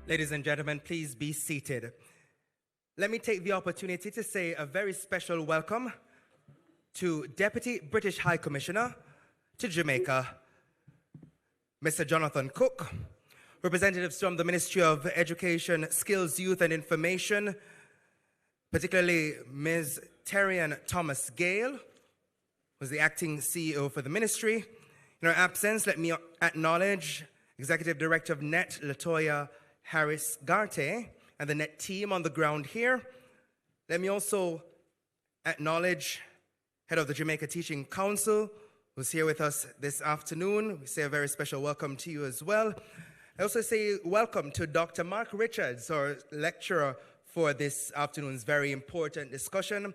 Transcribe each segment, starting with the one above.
Ladies and gentlemen, please be seated. Let me take the opportunity to say a very special welcome to Deputy British High Commissioner to Jamaica, Mr. Jonathan Cook, representatives from the Ministry of Education, Skills, Youth and Information, particularly Ms. Terrian Thomas Gale, who's the acting CEO for the ministry. In her absence, let me acknowledge Executive Director of NET, Latoya Harris Garte, and the NET team on the ground here. Let me also acknowledge Head of the Jamaica Teaching Council, who's here with us this afternoon. We say a very special welcome to you as well. I also say welcome to Dr. Mark Richards, our lecturer for this afternoon's very important discussion.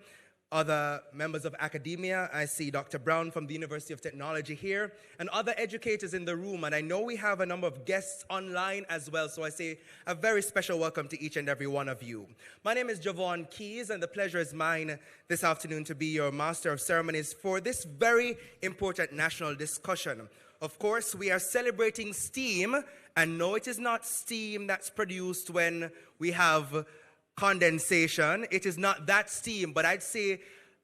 Other members of academia, I see Dr. Brown from the University of Technology here, and other educators in the room. And I know we have a number of guests online as well, so I say a very special welcome to each and every one of you. My name is Javon Keys, and the pleasure is mine this afternoon to be your Master of Ceremonies for this very important national discussion. Of course, we are celebrating STEAM, and no, it is not steam that's produced when we have condensation. It is not that steam, but I'd say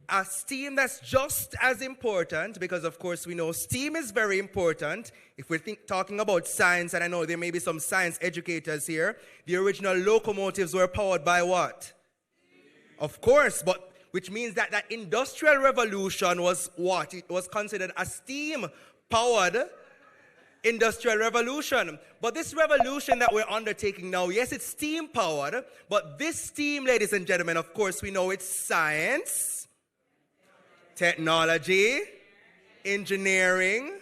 a steam that's just as important, because of course we know steam is very important. If we're talking about science, and I know there may be some science educators here, the original locomotives were powered by what? Of course, but which means that that industrial revolution was what? It was considered a steam-powered industrial revolution. But this revolution that we're undertaking now, yes, it's steam powered, but this steam, ladies and gentlemen, of course we know it's science, technology, engineering,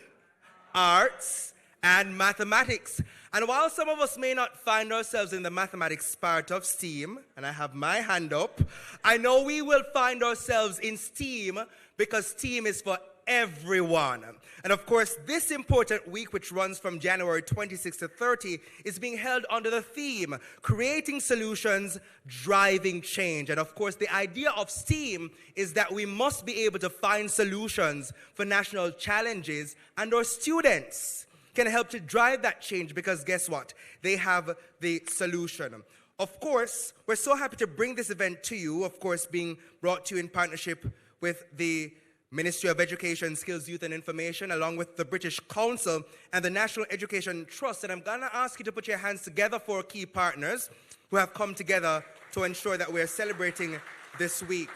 arts, and mathematics. And while some of us may not find ourselves in the mathematics part of STEAM, and I have my hand up, I know we will find ourselves in STEAM, because STEAM is for everyone. And of course, this important week, which runs from January 26 to 30, is being held under the theme, Creating Solutions, Driving Change. And of course, the idea of STEAM is that we must be able to find solutions for national challenges, and our students can help to drive that change, because guess what? They have the solution. Of course, we're so happy to bring this event to you, of course, being brought to you in partnership with the Ministry of Education, Skills, Youth and Information, along with the British Council and the National Education Trust. And I'm going to ask you to put your hands together for key partners who have come together to ensure that we're celebrating this week.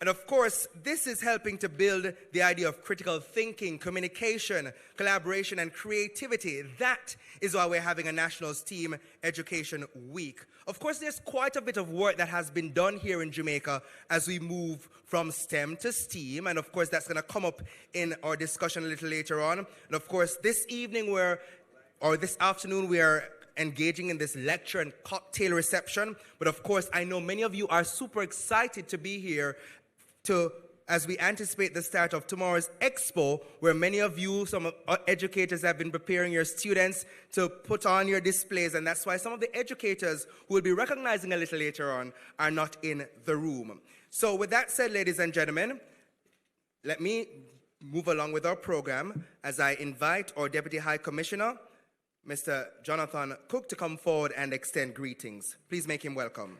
And of course, this is helping to build the idea of critical thinking, communication, collaboration, and creativity. That is why we're having a National STEAM Education Week. Of course, there's quite a bit of work that has been done here in Jamaica as we move from STEM to STEAM. And of course, that's going to come up in our discussion a little later on. And of course, this afternoon, we are engaging in this lecture and cocktail reception. But of course, I know many of you are super excited to be here as we anticipate the start of tomorrow's Expo, where many of you, some educators, have been preparing your students to put on your displays, and that's why some of the educators who will be recognizing a little later on are not in the room. So with that said, ladies and gentlemen, let me move along with our program as I invite our Deputy High Commissioner, Mr. Jonathan Cook, to come forward and extend greetings. Please make him welcome.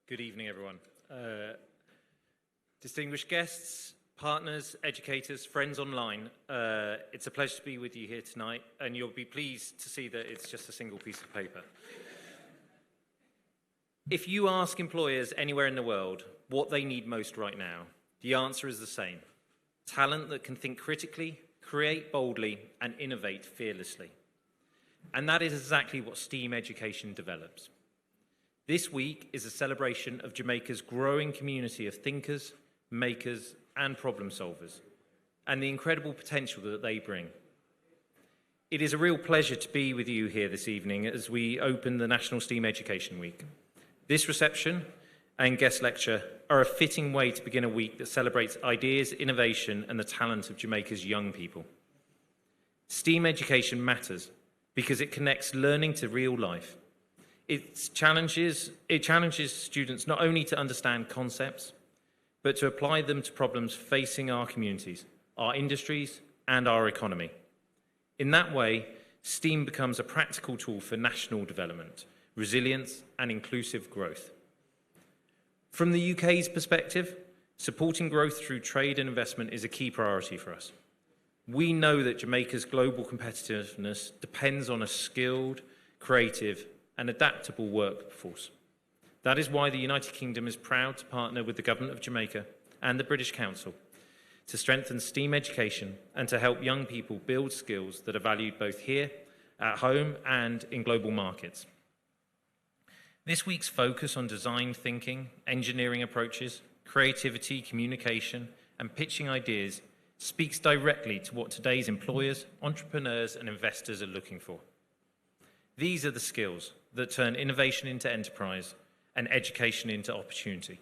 Good evening, everyone. Distinguished guests, partners, educators, friends online, it's a pleasure to be with you here tonight, and you'll be pleased to see that it's just a single piece of paper. If you ask employers anywhere in the world what they need most right now, the answer is the same: talent that can think critically, create boldly, and innovate fearlessly. And that is exactly what STEAM education develops. This week is a celebration of Jamaica's growing community of thinkers, makers, and problem solvers, and the incredible potential that they bring. It is a real pleasure to be with you here this evening as we open the National STEAM Education Week. This reception and guest lecture are a fitting way to begin a week that celebrates ideas, innovation, and the talent of Jamaica's young people. STEAM education matters because it connects learning to real life. It challenges students not only to understand concepts, but to apply them to problems facing our communities, our industries, and our economy. In that way, STEAM becomes a practical tool for national development, resilience, and inclusive growth. From the UK's perspective, supporting growth through trade and investment is a key priority for us. We know that Jamaica's global competitiveness depends on a skilled, creative, and adaptable workforce. That is why the United Kingdom is proud to partner with the Government of Jamaica and the British Council to strengthen STEAM education and to help young people build skills that are valued both here, at home, and in global markets. This week's focus on design thinking, engineering approaches, creativity, communication, and pitching ideas speaks directly to what today's employers, entrepreneurs, and investors are looking for. These are the skills that turn innovation into enterprise and education into opportunity,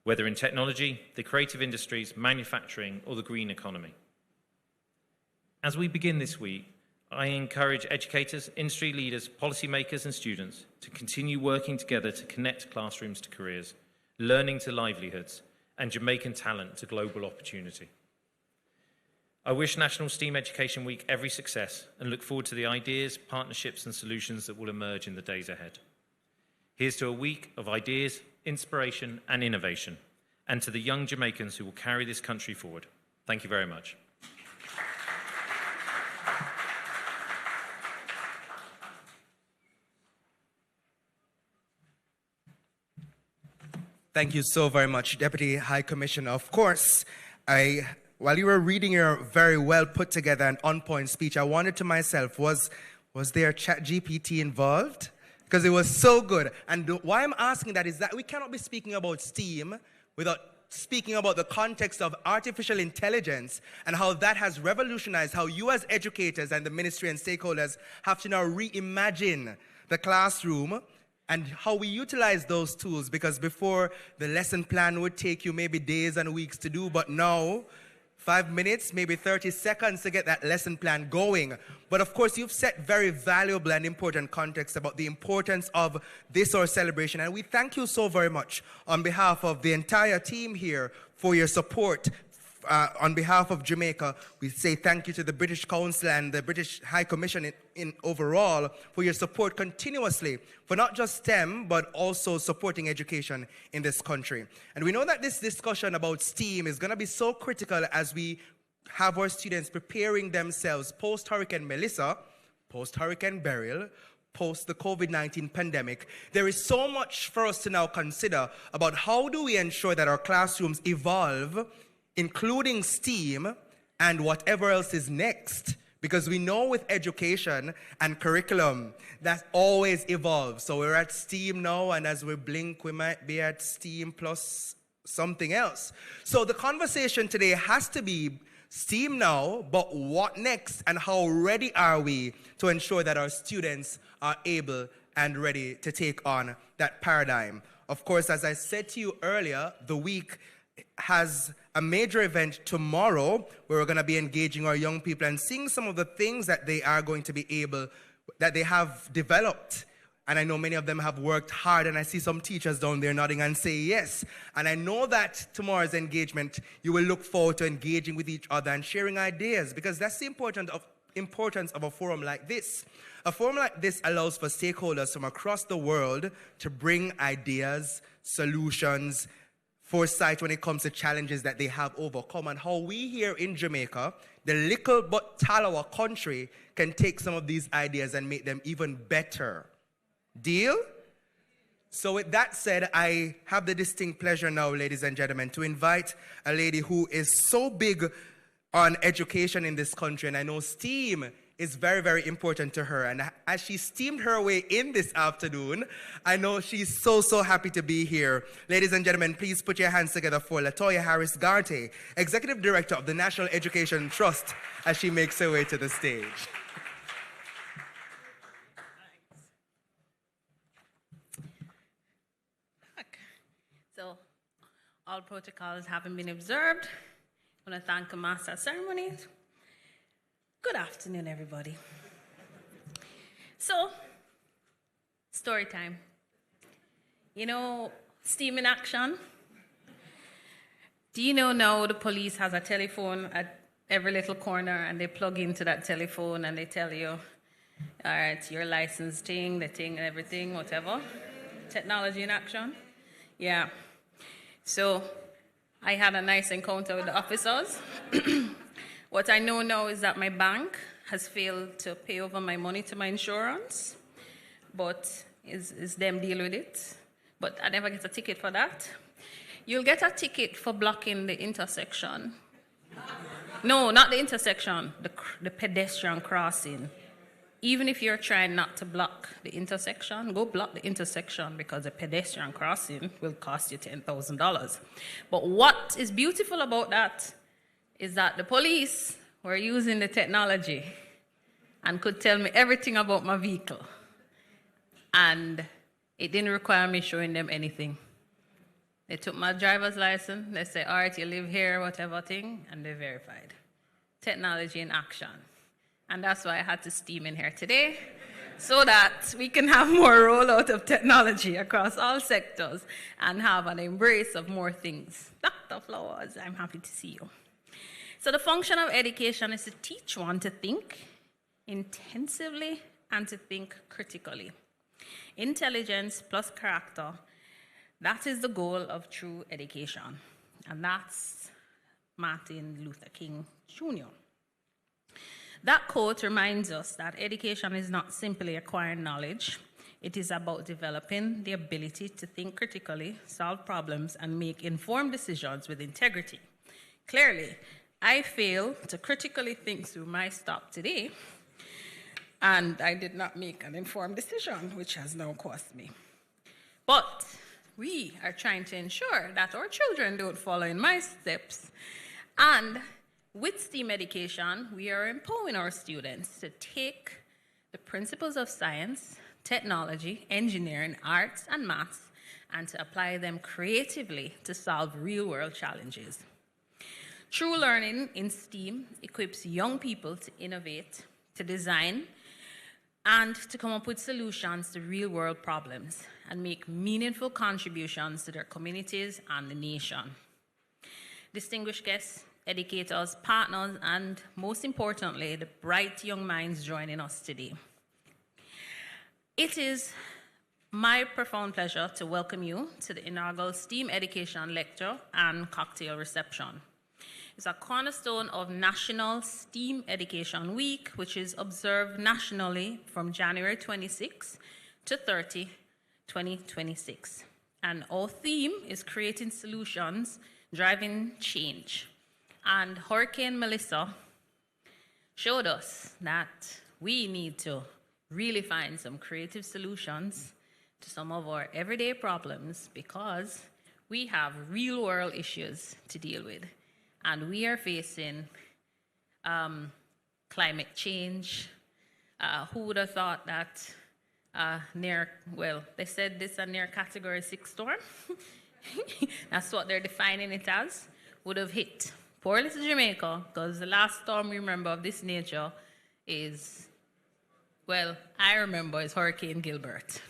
whether in technology, the creative industries, manufacturing, or the green economy. As we begin this week, I encourage educators, industry leaders, policymakers, and students to continue working together to connect classrooms to careers, learning to livelihoods, and Jamaican talent to global opportunity. I wish National STEAM Education Week every success and look forward to the ideas, partnerships, and solutions that will emerge in the days ahead. Here's to a week of ideas, inspiration, and innovation, and to the young Jamaicans who will carry this country forward. Thank you very much. Thank you so very much, Deputy High Commissioner. Of course, while you were reading your very well put together and on-point speech, I wondered to myself, was there ChatGPT involved? Because it was so good. And why I'm asking that is that we cannot be speaking about STEAM without speaking about the context of artificial intelligence and how that has revolutionized how you as educators and the ministry and stakeholders have to now reimagine the classroom and how we utilize those tools, because before the lesson plan would take you maybe days and weeks to do, but now 5 minutes, maybe 30 seconds to get that lesson plan going. But of course, you've set very valuable and important context about the importance of this our celebration. And we thank you so very much on behalf of the entire team here for your support. On behalf of Jamaica, we say thank you to the British Council and the British High Commission in overall for your support continuously for not just STEM, but also supporting education in this country. And we know that this discussion about STEAM is going to be so critical as we have our students preparing themselves post-Hurricane Melissa, post-Hurricane Beryl, post the COVID-19 pandemic, there is so much for us to now consider about how do we ensure that our classrooms evolve, including STEAM and whatever else is next. Because we know with education and curriculum, that always evolves. So we're at STEAM now, and as we blink, we might be at STEAM plus something else. So the conversation today has to be STEAM now, but what next, and how ready are we to ensure that our students are able and ready to take on that paradigm. Of course, as I said to you earlier, the week has a major event tomorrow where we're going to be engaging our young people and seeing some of the things that they are going to be able, that they have developed. And I know many of them have worked hard, and I see some teachers down there nodding and say yes. And I know that tomorrow's engagement, you will look forward to engaging with each other and sharing ideas, because that's the importance of a forum like this. A forum like this allows for stakeholders from across the world to bring ideas, solutions, foresight when it comes to challenges that they have overcome, and how we here in Jamaica, the little but Talawa country, can take some of these ideas and make them even better. Deal? So with that said, I have the distinct pleasure now, ladies and gentlemen, to invite a lady who is so big on education in this country, and I know STEAM is very, very important to her. And as she steamed her way in this afternoon, I know she's so, so happy to be here. Ladies and gentlemen, please put your hands together for Latoya Harris-Garte, Executive Director of the National Education Trust, as she makes her way to the stage. So, all protocols having been observed, I want to thank the Master of Ceremonies. Good afternoon, everybody. So, story time. You know, STEAM in action. Do you know now the police has a telephone at every little corner, and they plug into that telephone and they tell you, all right, your license thing, the thing, everything, whatever. Technology in action. Yeah. So, I had a nice encounter with the officers. What I know now is that my bank has failed to pay over my money to my insurance, but is them deal with it. But I never get a ticket for that. You'll get a ticket for blocking the intersection. No, not the intersection, the pedestrian crossing. Even if you're trying not to block the intersection, go block the intersection, because a pedestrian crossing will cost you $10,000. But what is beautiful about that is that the police were using the technology and could tell me everything about my vehicle. And it didn't require me showing them anything. They took my driver's license, they said, all right, you live here, whatever thing, and they verified. Technology in action. And that's why I had to steam in here today, so that we can have more rollout of technology across all sectors and have an embrace of more things. Dr. Flowers, I'm happy to see you. So the function of education is to teach one to think intensively and to think critically. Intelligence plus character, that is the goal of true education. And that's Martin Luther King Jr. That quote reminds us that education is not simply acquiring knowledge. It is about developing the ability to think critically, solve problems, and make informed decisions with integrity. Clearly, I failed to critically think through my stop today, and I did not make an informed decision, which has now cost me. But we are trying to ensure that our children don't follow in my steps. And with STEAM education, we are empowering our students to take the principles of science, technology, engineering, arts, and maths, and to apply them creatively to solve real-world challenges. True learning in STEAM equips young people to innovate, to design, and to come up with solutions to real-world problems and make meaningful contributions to their communities and the nation. Distinguished guests, educators, partners, and most importantly, the bright young minds joining us today. It is my profound pleasure to welcome you to the inaugural STEAM Education Lecture and Cocktail Reception. is a cornerstone of National STEAM Education Week, which is observed nationally from January 26 to 30, 2026. And our theme is creating solutions, driving change. And Hurricane Melissa showed us that we need to really find some creative solutions to some of our everyday problems, because we have real world issues to deal with. And we are facing climate change. Who would have thought that they said this a near category 6 storm. That's what they're defining it as, would have hit poor little Jamaica, because the last storm we remember of this nature is, I remember is Hurricane Gilbert.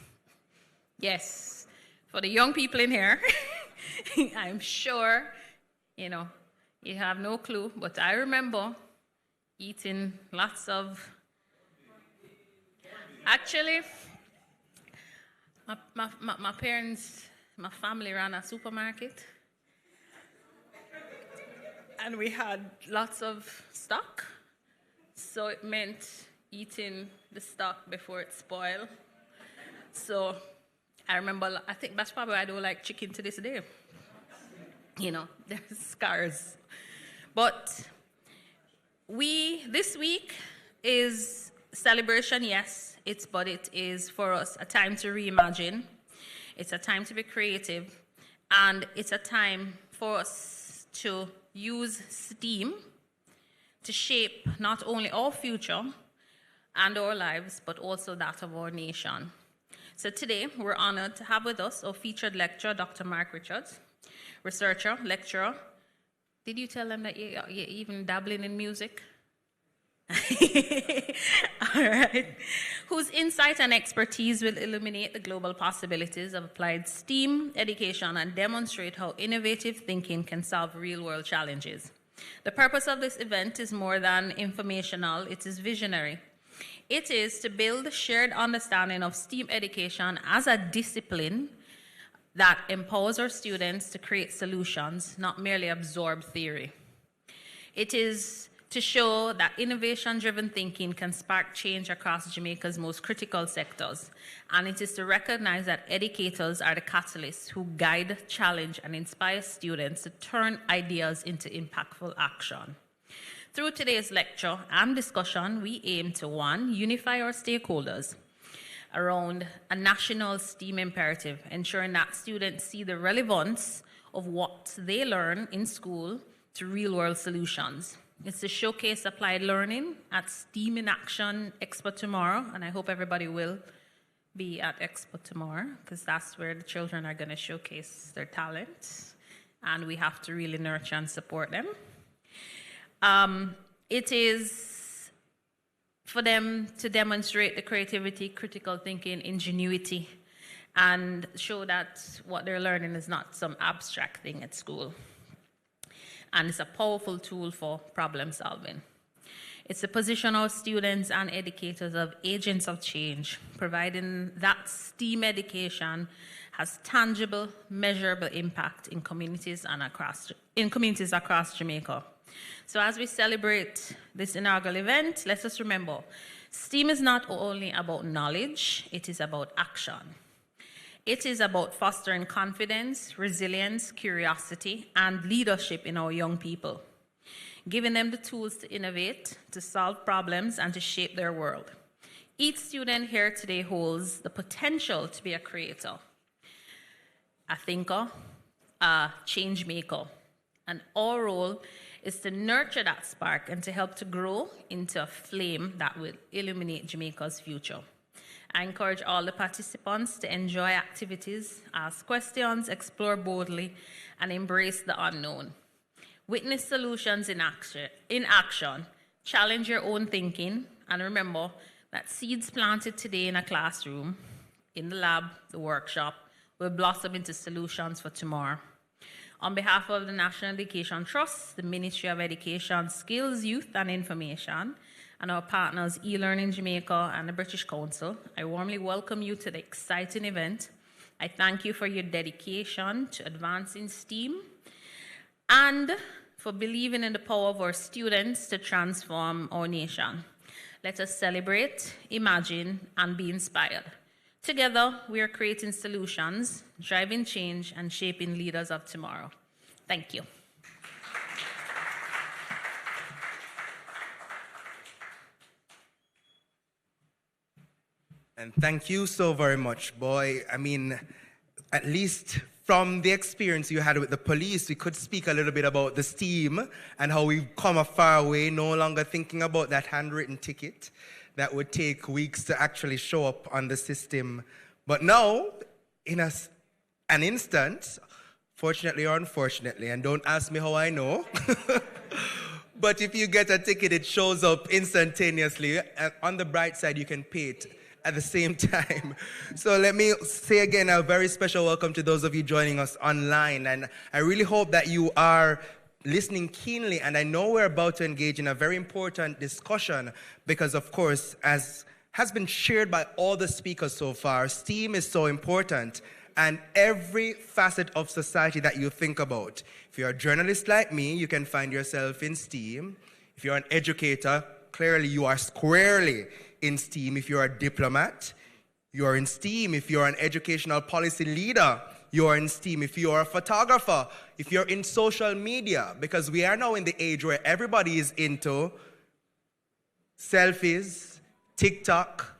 Yes, for the young people in here, I'm sure, you have no clue, but I remember eating lots of, actually, my parents, my family ran a supermarket, and we had lots of stock, so it meant eating the stock before it spoiled. So I remember, I think that's probably why I don't like chicken to this day. There's scars. But this week is celebration, yes, but it is for us a time to reimagine. It's a time to be creative, and it's a time for us to use STEAM to shape not only our future and our lives, but also that of our nation. So today, we're honored to have with us our featured lecturer, Dr. Mark Richards, researcher, lecturer. Did you tell them that you're even dabbling in music? All right. Whose insight and expertise will illuminate the global possibilities of applied STEAM education and demonstrate how innovative thinking can solve real-world challenges. The purpose of this event is more than informational, it is visionary. It is to build a shared understanding of STEAM education as a discipline that empowers our students to create solutions, not merely absorb theory. It is to show that innovation-driven thinking can spark change across Jamaica's most critical sectors. And it is to recognize that educators are the catalysts who guide, challenge, and inspire students to turn ideas into impactful action. Through today's lecture and discussion, we aim to, 1, unify our stakeholders around a national STEAM imperative, ensuring that students see the relevance of what they learn in school to real-world solutions. It's to showcase applied learning at STEAM in Action Expo tomorrow, and I hope everybody will be at Expo tomorrow, because that's where the children are going to showcase their talents, and we have to really nurture and support them. It is for them to demonstrate the creativity, critical thinking, ingenuity, and show that what they're learning is not some abstract thing at school. And it's a powerful tool for problem solving. It's to position our students and educators as agents of change, providing that STEAM education has tangible, measurable impact in communities across Jamaica. So as we celebrate this inaugural event, let us remember, STEAM is not only about knowledge, it is about action. It is about fostering confidence, resilience, curiosity, and leadership in our young people, giving them the tools to innovate, to solve problems, and to shape their world. Each student here today holds the potential to be a creator, a thinker, a change maker, and our role is to nurture that spark and to help to grow into a flame that will illuminate Jamaica's future. I encourage all the participants to enjoy activities, ask questions, explore boldly, and embrace the unknown. Witness solutions in action, challenge your own thinking, and remember that seeds planted today in a classroom, in the lab, the workshop, will blossom into solutions for tomorrow. On behalf of the National Education Trust, the Ministry of Education, Skills, Youth and Information, and our partners eLearning Jamaica and the British Council, I warmly welcome you to the exciting event. I thank you for your dedication to advancing STEAM and for believing in the power of our students to transform our nation. Let us celebrate, imagine, and be inspired. Together, we are creating solutions, driving change, and shaping leaders of tomorrow. Thank you. And thank you so very much, boy. I mean, at least from the experience you had with the police, we could speak a little bit about the STEAM and how we've come a far way, no longer thinking about that handwritten ticket that would take weeks to actually show up on the system. But now, in an instant, fortunately or unfortunately, and don't ask me how I know, but if you get a ticket, it shows up instantaneously. And on the bright side, you can pay it at the same time. So let me say again a very special welcome to those of you joining us online. And I really hope that you are listening keenly. And I know we're about to engage in a very important discussion because, of course, as has been shared by all the speakers so far, STEAM is so important. And every facet of society that you think about. If you're a journalist like me, you can find yourself in STEAM. If you're an educator, clearly you are squarely in STEAM. If you're a diplomat, you are in STEAM. If you're an educational policy leader, you are in STEAM. If you're a photographer, if you're in social media, because we are now in the age where everybody is into selfies, TikTok,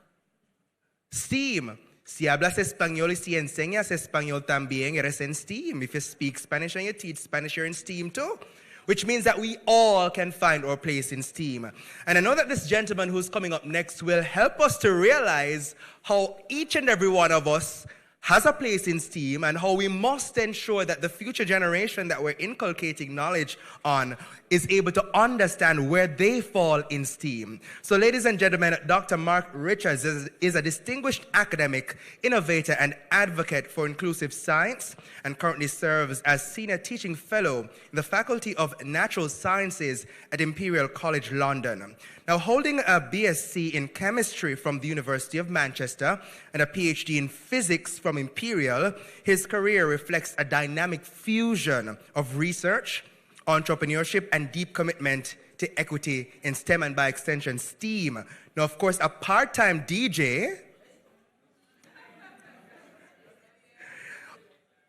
STEAM. Si hablas español y si enseñas español también, eres en STEAM. If you speak Spanish and you teach Spanish, you're in STEAM too. Which means that we all can find our place in STEAM. And I know that this gentleman who's coming up next will help us to realize how each and every one of us has a place in STEAM and how we must ensure that the future generation that we're inculcating knowledge on is able to understand where they fall in STEAM. So ladies and gentlemen, Dr. Mark Richards is a distinguished academic, innovator, and advocate for inclusive science and currently serves as Senior Teaching Fellow in the Faculty of Natural Sciences at Imperial College London. Now, holding a BSc in Chemistry from the University of Manchester and a PhD in Physics from Imperial, his career reflects a dynamic fusion of research, entrepreneurship, and deep commitment to equity in STEM and, by extension, STEAM. Now, of course, a part-time DJ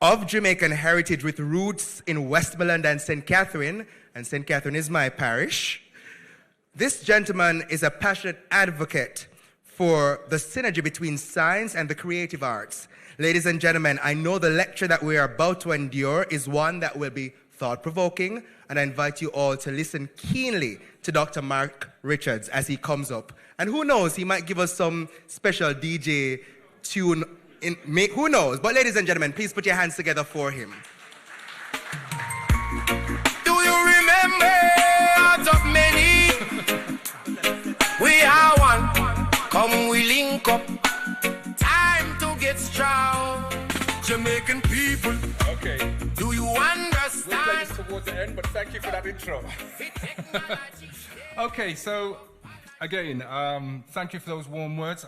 of Jamaican heritage with roots in Westmoreland and St. Catherine is my parish. This gentleman is a passionate advocate for the synergy between science and the creative arts. Ladies and gentlemen, I know the lecture that we are about to endure is one that will be thought-provoking, and I invite you all to listen keenly to Dr. Mark Richards as he comes up. And who knows, he might give us some special DJ tune, who knows? But ladies and gentlemen, please put your hands together for him. Do you remember out of many? We are one, come we link up, time to get strong. Jamaican people, okay. Do you understand? We're close towards the end, but thank you for that intro. Okay, so again, thank you for those warm words.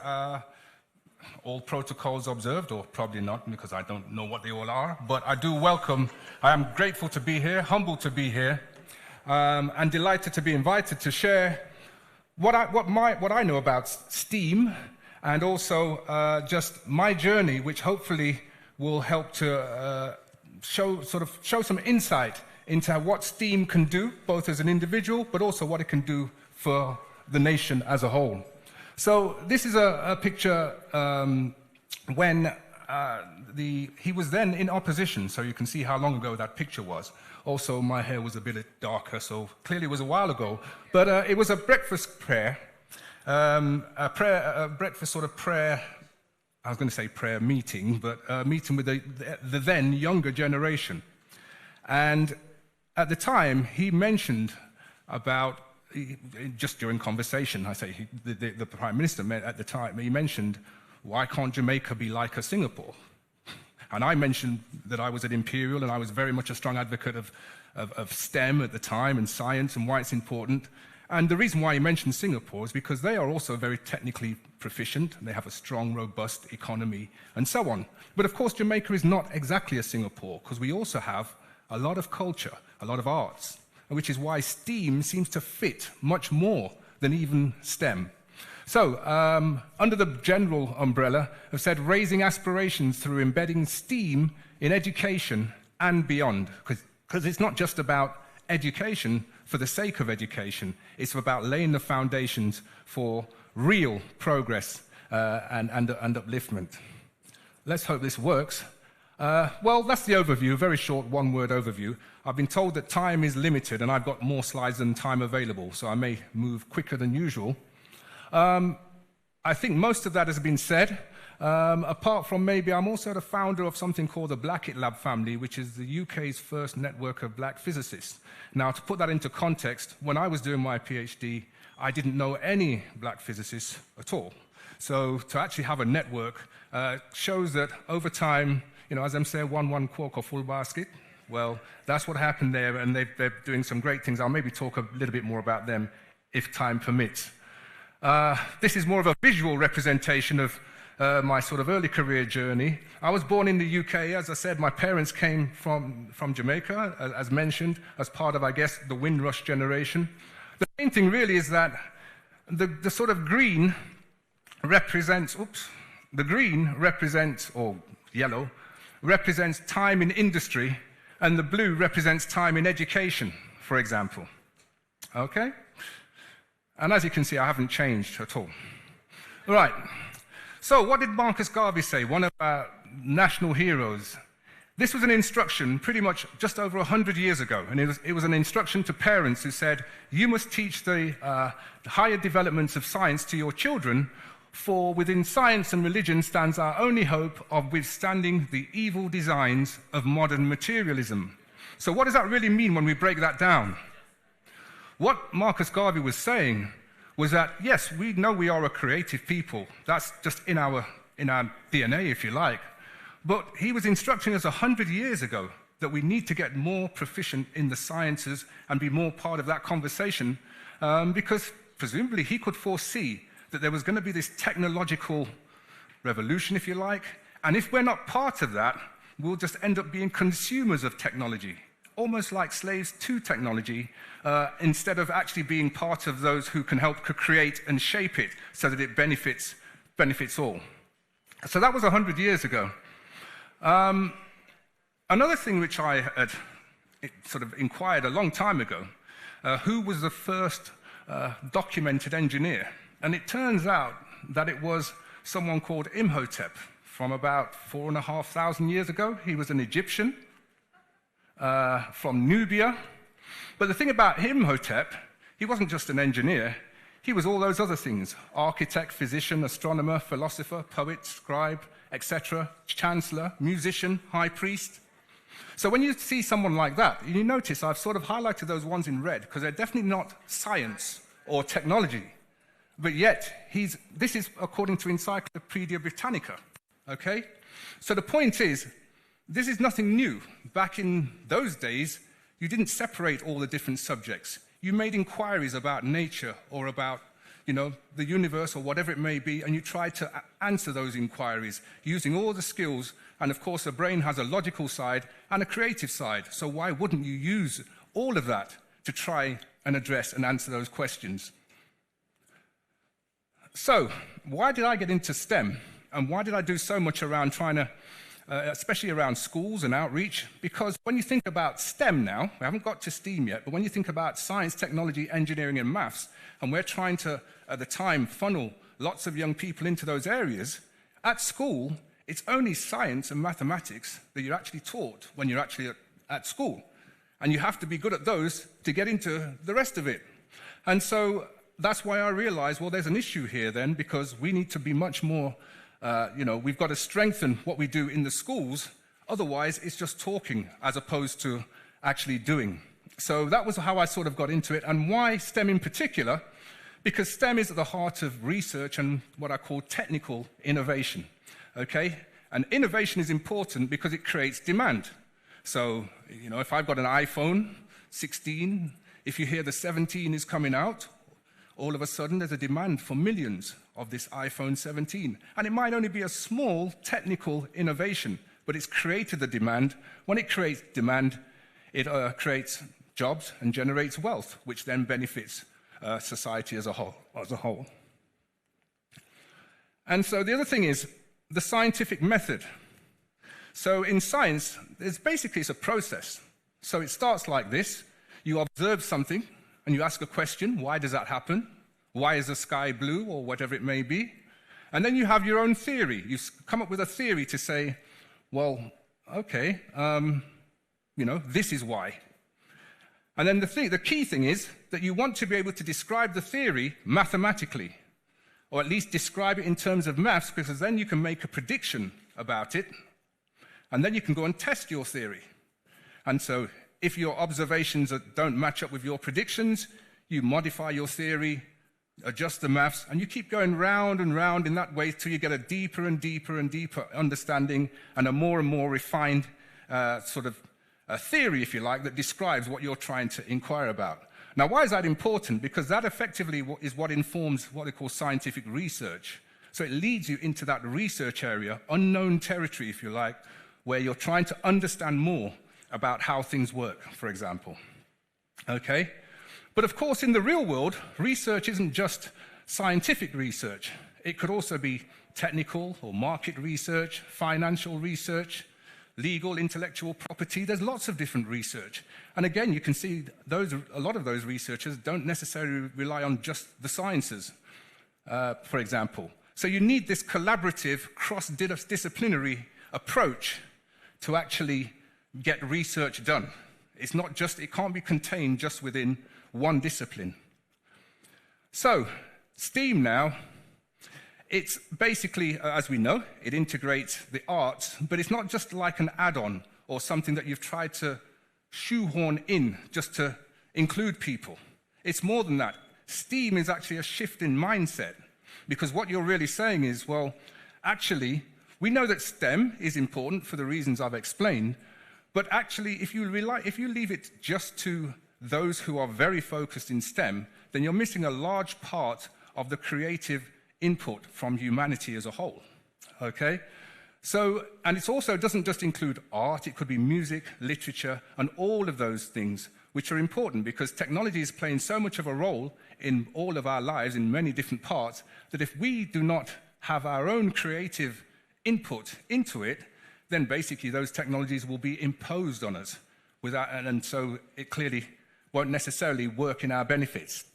All protocols observed, or probably not, because I don't know what they all are, but I do welcome. I am grateful to be here, humbled to be here, and delighted to be invited to share what I know about STEAM, and also just my journey, which hopefully will help to show some insight into what STEAM can do, both as an individual, but also what it can do for the nation as a whole. So this is a picture when he was then in opposition, so you can see how long ago that picture was. Also, my hair was a bit darker, so clearly it was a while ago. But it was a breakfast prayer, a breakfast sort of prayer. I was going to say prayer meeting, but a meeting with the then younger generation. And at the time, he mentioned about, just during conversation, the Prime Minister at the time, he mentioned, why can't Jamaica be like a Singapore? And I mentioned that I was at Imperial and I was very much a strong advocate of STEM at the time and science and why it's important. And the reason why he mentioned Singapore is because they are also very technically proficient. They have a strong, robust economy and so on. But of course, Jamaica is not exactly a Singapore because we also have a lot of culture, a lot of arts, which is why STEAM seems to fit much more than even STEM. So, under the general umbrella, I've said raising aspirations through embedding STEAM in education and beyond, because it's not just about education for the sake of education, it's about laying the foundations for real progress and upliftment. Let's hope this works. Well, that's the overview, a very short one-word overview. I've been told that time is limited and I've got more slides than time available, so I may move quicker than usual. I think most of that has been said, apart from maybe I'm also the founder of something called the Blackett Lab family, which is the UK's first network of black physicists. Now, to put that into context, when I was doing my PhD, I didn't know any black physicists at all. So to actually have a network shows that over time, as I'm saying, one quark or full basket, well, that's what happened there, and they're doing some great things. I'll maybe talk a little bit more about them if time permits. This is more of a visual representation of my sort of early career journey. I was born in the UK. As I said, my parents came from Jamaica, as mentioned, as part of, I guess, the Windrush generation. The main thing really is that the sort of green represents, or yellow, represents time in industry, and the blue represents time in education, for example. Okay? And as you can see, I haven't changed at all. Right. So what did Marcus Garvey say, one of our national heroes? This was an instruction pretty much just over 100 years ago, and it was an instruction to parents who said, you must teach the higher developments of science to your children, for within science and religion stands our only hope of withstanding the evil designs of modern materialism. So what does that really mean when we break that down? What Marcus Garvey was saying was that, yes, we know we are a creative people. That's just in our DNA, if you like. But he was instructing us 100 years ago that we need to get more proficient in the sciences and be more part of that conversation, because presumably he could foresee that there was going to be this technological revolution, if you like, and if we're not part of that, we'll just end up being consumers of technology, almost like slaves to technology, instead of actually being part of those who can help create and shape it so that it benefits all. So that was 100 years ago. Another thing which I had sort of inquired a long time ago, who was the first documented engineer? And it turns out that it was someone called Imhotep from about 4,500 years ago. He was an Egyptian from Nubia. But the thing about Imhotep, he wasn't just an engineer. He was all those other things: architect, physician, astronomer, philosopher, poet, scribe, etc., chancellor, musician, high priest. So when you see someone like that, you notice I've sort of highlighted those ones in red because they're definitely not science or technology. But yet, this is according to Encyclopedia Britannica, okay? So the point is, this is nothing new. Back in those days, you didn't separate all the different subjects. You made inquiries about nature or about, the universe or whatever it may be, and you tried to answer those inquiries using all the skills. And of course, the brain has a logical side and a creative side. So why wouldn't you use all of that to try and address and answer those questions? So, why did I get into STEM? And why did I do so much around trying to, especially around schools and outreach? Because when you think about STEM now, we haven't got to STEAM yet, but when you think about science, technology, engineering, and maths, and we're trying to, at the time, funnel lots of young people into those areas, at school, it's only science and mathematics that you're actually taught when you're actually at school. And you have to be good at those to get into the rest of it. And so that's why I realized, well, there's an issue here then, because we need to be much more, we've got to strengthen what we do in the schools. Otherwise, it's just talking as opposed to actually doing. So that was how I sort of got into it. And why STEM in particular? Because STEM is at the heart of research and what I call technical innovation, okay? And innovation is important because it creates demand. So, if I've got an iPhone 16, if you hear the 17 is coming out, all of a sudden there's a demand for millions of this iPhone 17. And it might only be a small technical innovation, but it's created the demand. When it creates demand, it creates jobs and generates wealth, which then benefits society as a whole. And so the other thing is the scientific method. So in science, it's a process. So it starts like this. You observe something and you ask a question, why does that happen? Why is the sky blue, or whatever it may be? And then you have your own theory. You come up with a theory to say, well, okay, this is why. And then the key thing is that you want to be able to describe the theory mathematically, or at least describe it in terms of maths, because then you can make a prediction about it, and then you can go and test your theory. And so if your observations don't match up with your predictions, you modify your theory, adjust the maths, and you keep going round and round in that way till you get a deeper and deeper and deeper understanding and a more and more refined sort of a theory, if you like, that describes what you're trying to inquire about. Now, why is that important? Because that effectively is what informs what they call scientific research. So it leads you into that research area, unknown territory, if you like, where you're trying to understand more about how things work, for example. Okay? But of course, in the real world, research isn't just scientific research. It could also be technical or market research, financial research, legal, intellectual property. There's lots of different research. And again, you can see a lot of those researchers don't necessarily rely on just the sciences, for example. So you need this collaborative, cross-disciplinary approach to actually get research done. It can't be contained just within one discipline. So, STEAM now, it's basically, as we know, it integrates the arts, but it's not just like an add-on or something that you've tried to shoehorn in just to include people. It's more than that. STEAM is actually a shift in mindset, because what you're really saying is, well, actually, we know that STEM is important for the reasons I've explained, but actually, if you leave it just to those who are very focused in STEM, then you're missing a large part of the creative input from humanity as a whole, okay? So, and it also doesn't just include art, it could be music, literature, and all of those things, which are important because technology is playing so much of a role in all of our lives in many different parts, that if we do not have our own creative input into it, then basically those technologies will be imposed on us, and so it clearly won't necessarily work in our benefits.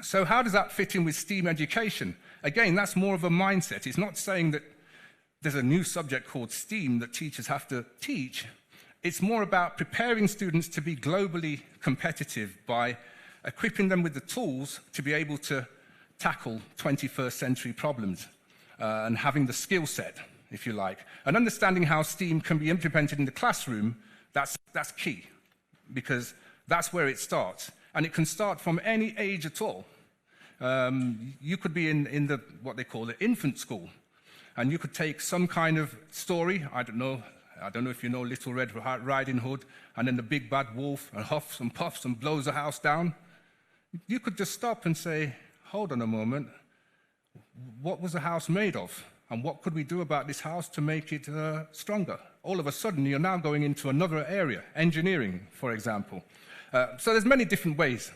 So how does that fit in with STEAM education? Again, that's more of a mindset. It's not saying that there's a new subject called STEAM that teachers have to teach. It's more about preparing students to be globally competitive by equipping them with the tools to be able to tackle 21st century problems and having the skill set, if you like. And understanding how STEAM can be implemented in the classroom, that's key, because that's where it starts. And it can start from any age at all. You could be in what they call the infant school, and you could take some kind of story, I don't know if you know Little Red Riding Hood, and then the big bad wolf, and huffs and puffs and blows the house down. You could just stop and say, hold on a moment, what was the house made of? And what could we do about this house to make it stronger? All of a sudden, you're now going into another area, engineering, for example. So there's many different ways.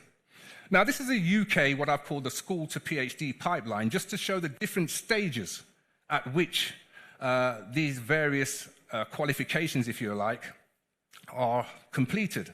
Now, this is a UK, what I've called the school to PhD pipeline, just to show the different stages at which these various qualifications, if you like, are completed.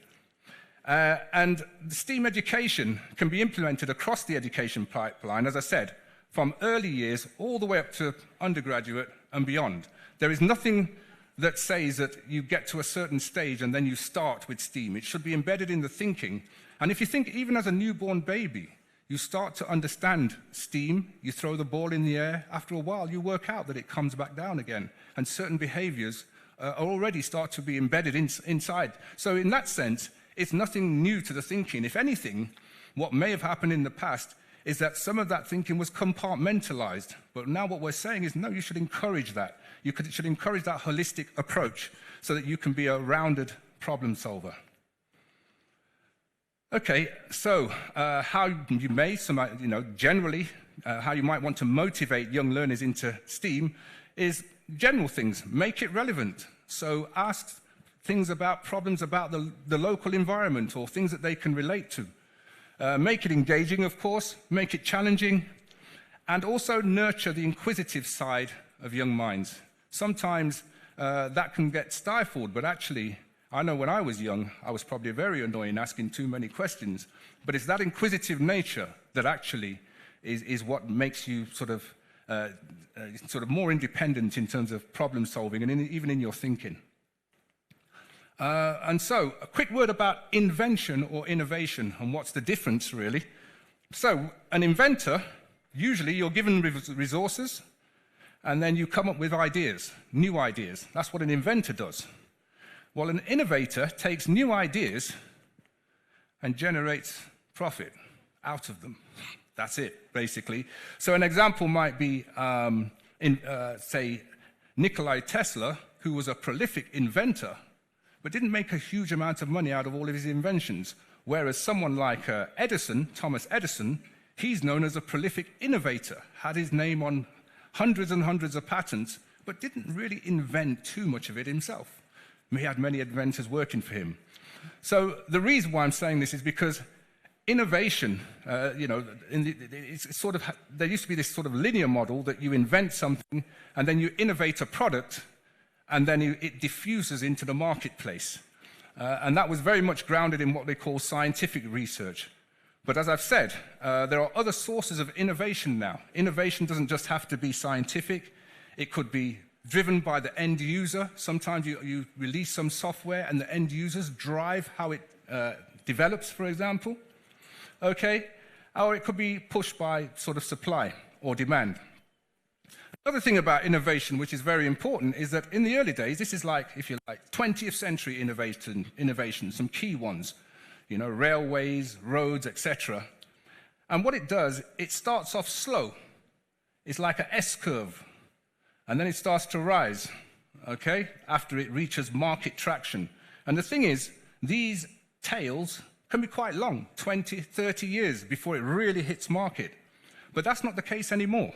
And the STEAM education can be implemented across the education pipeline, as I said, from early years all the way up to undergraduate and beyond. There is nothing that says that you get to a certain stage and then you start with STEAM. It should be embedded in the thinking. And if you think even as a newborn baby, you start to understand STEAM, you throw the ball in the air, after a while you work out that it comes back down again, and certain behaviors already start to be embedded inside. So in that sense, it's nothing new to the thinking. If anything, what may have happened in the past is that some of that thinking was compartmentalized. But now what we're saying is, no, you should encourage that. You should encourage that holistic approach so that you can be a rounded problem solver. Okay, so how you may, generally, how you might want to motivate young learners into STEAM is general things. Make it relevant. So ask things about problems about the local environment or things that they can relate to. Make it engaging, of course, make it challenging, and also nurture the inquisitive side of young minds. Sometimes that can get stifled, but actually, I know when I was young, I was probably very annoying asking too many questions, but it's that inquisitive nature that actually is what makes you sort of more independent in terms of problem solving and even in your thinking. And so, a quick word about invention or innovation and what's the difference, really. So, an inventor, usually you're given resources and then you come up with ideas, new ideas. That's what an inventor does. Well, an innovator takes new ideas and generates profit out of them. That's it, basically. So an example might be, say, Nikola Tesla, who was a prolific inventor, but didn't make a huge amount of money out of all of his inventions. Whereas someone like Edison, Thomas Edison, he's known as a prolific innovator, had his name on hundreds and hundreds of patents, but didn't really invent too much of it himself. He had many inventors working for him. So the reason why I'm saying this is because innovation, it's sort of, there used to be this sort of linear model that you invent something and then you innovate a product and then it diffuses into the marketplace. And that was very much grounded in what they call scientific research. But as I've said, there are other sources of innovation now. Innovation doesn't just have to be scientific. It could be driven by the end user. Sometimes you release some software and the end users drive how it develops, for example. Okay? Or it could be pushed by sort of supply or demand. Another thing about innovation, which is very important, is that in the early days, this is like, if you like, 20th century innovation, some key ones, railways, roads, etc. And what it does, it starts off slow. It's like an S-curve. And then it starts to rise, okay, after it reaches market traction. And the thing is, these tails can be quite long, 20, 30 years before it really hits market. But that's not the case anymore.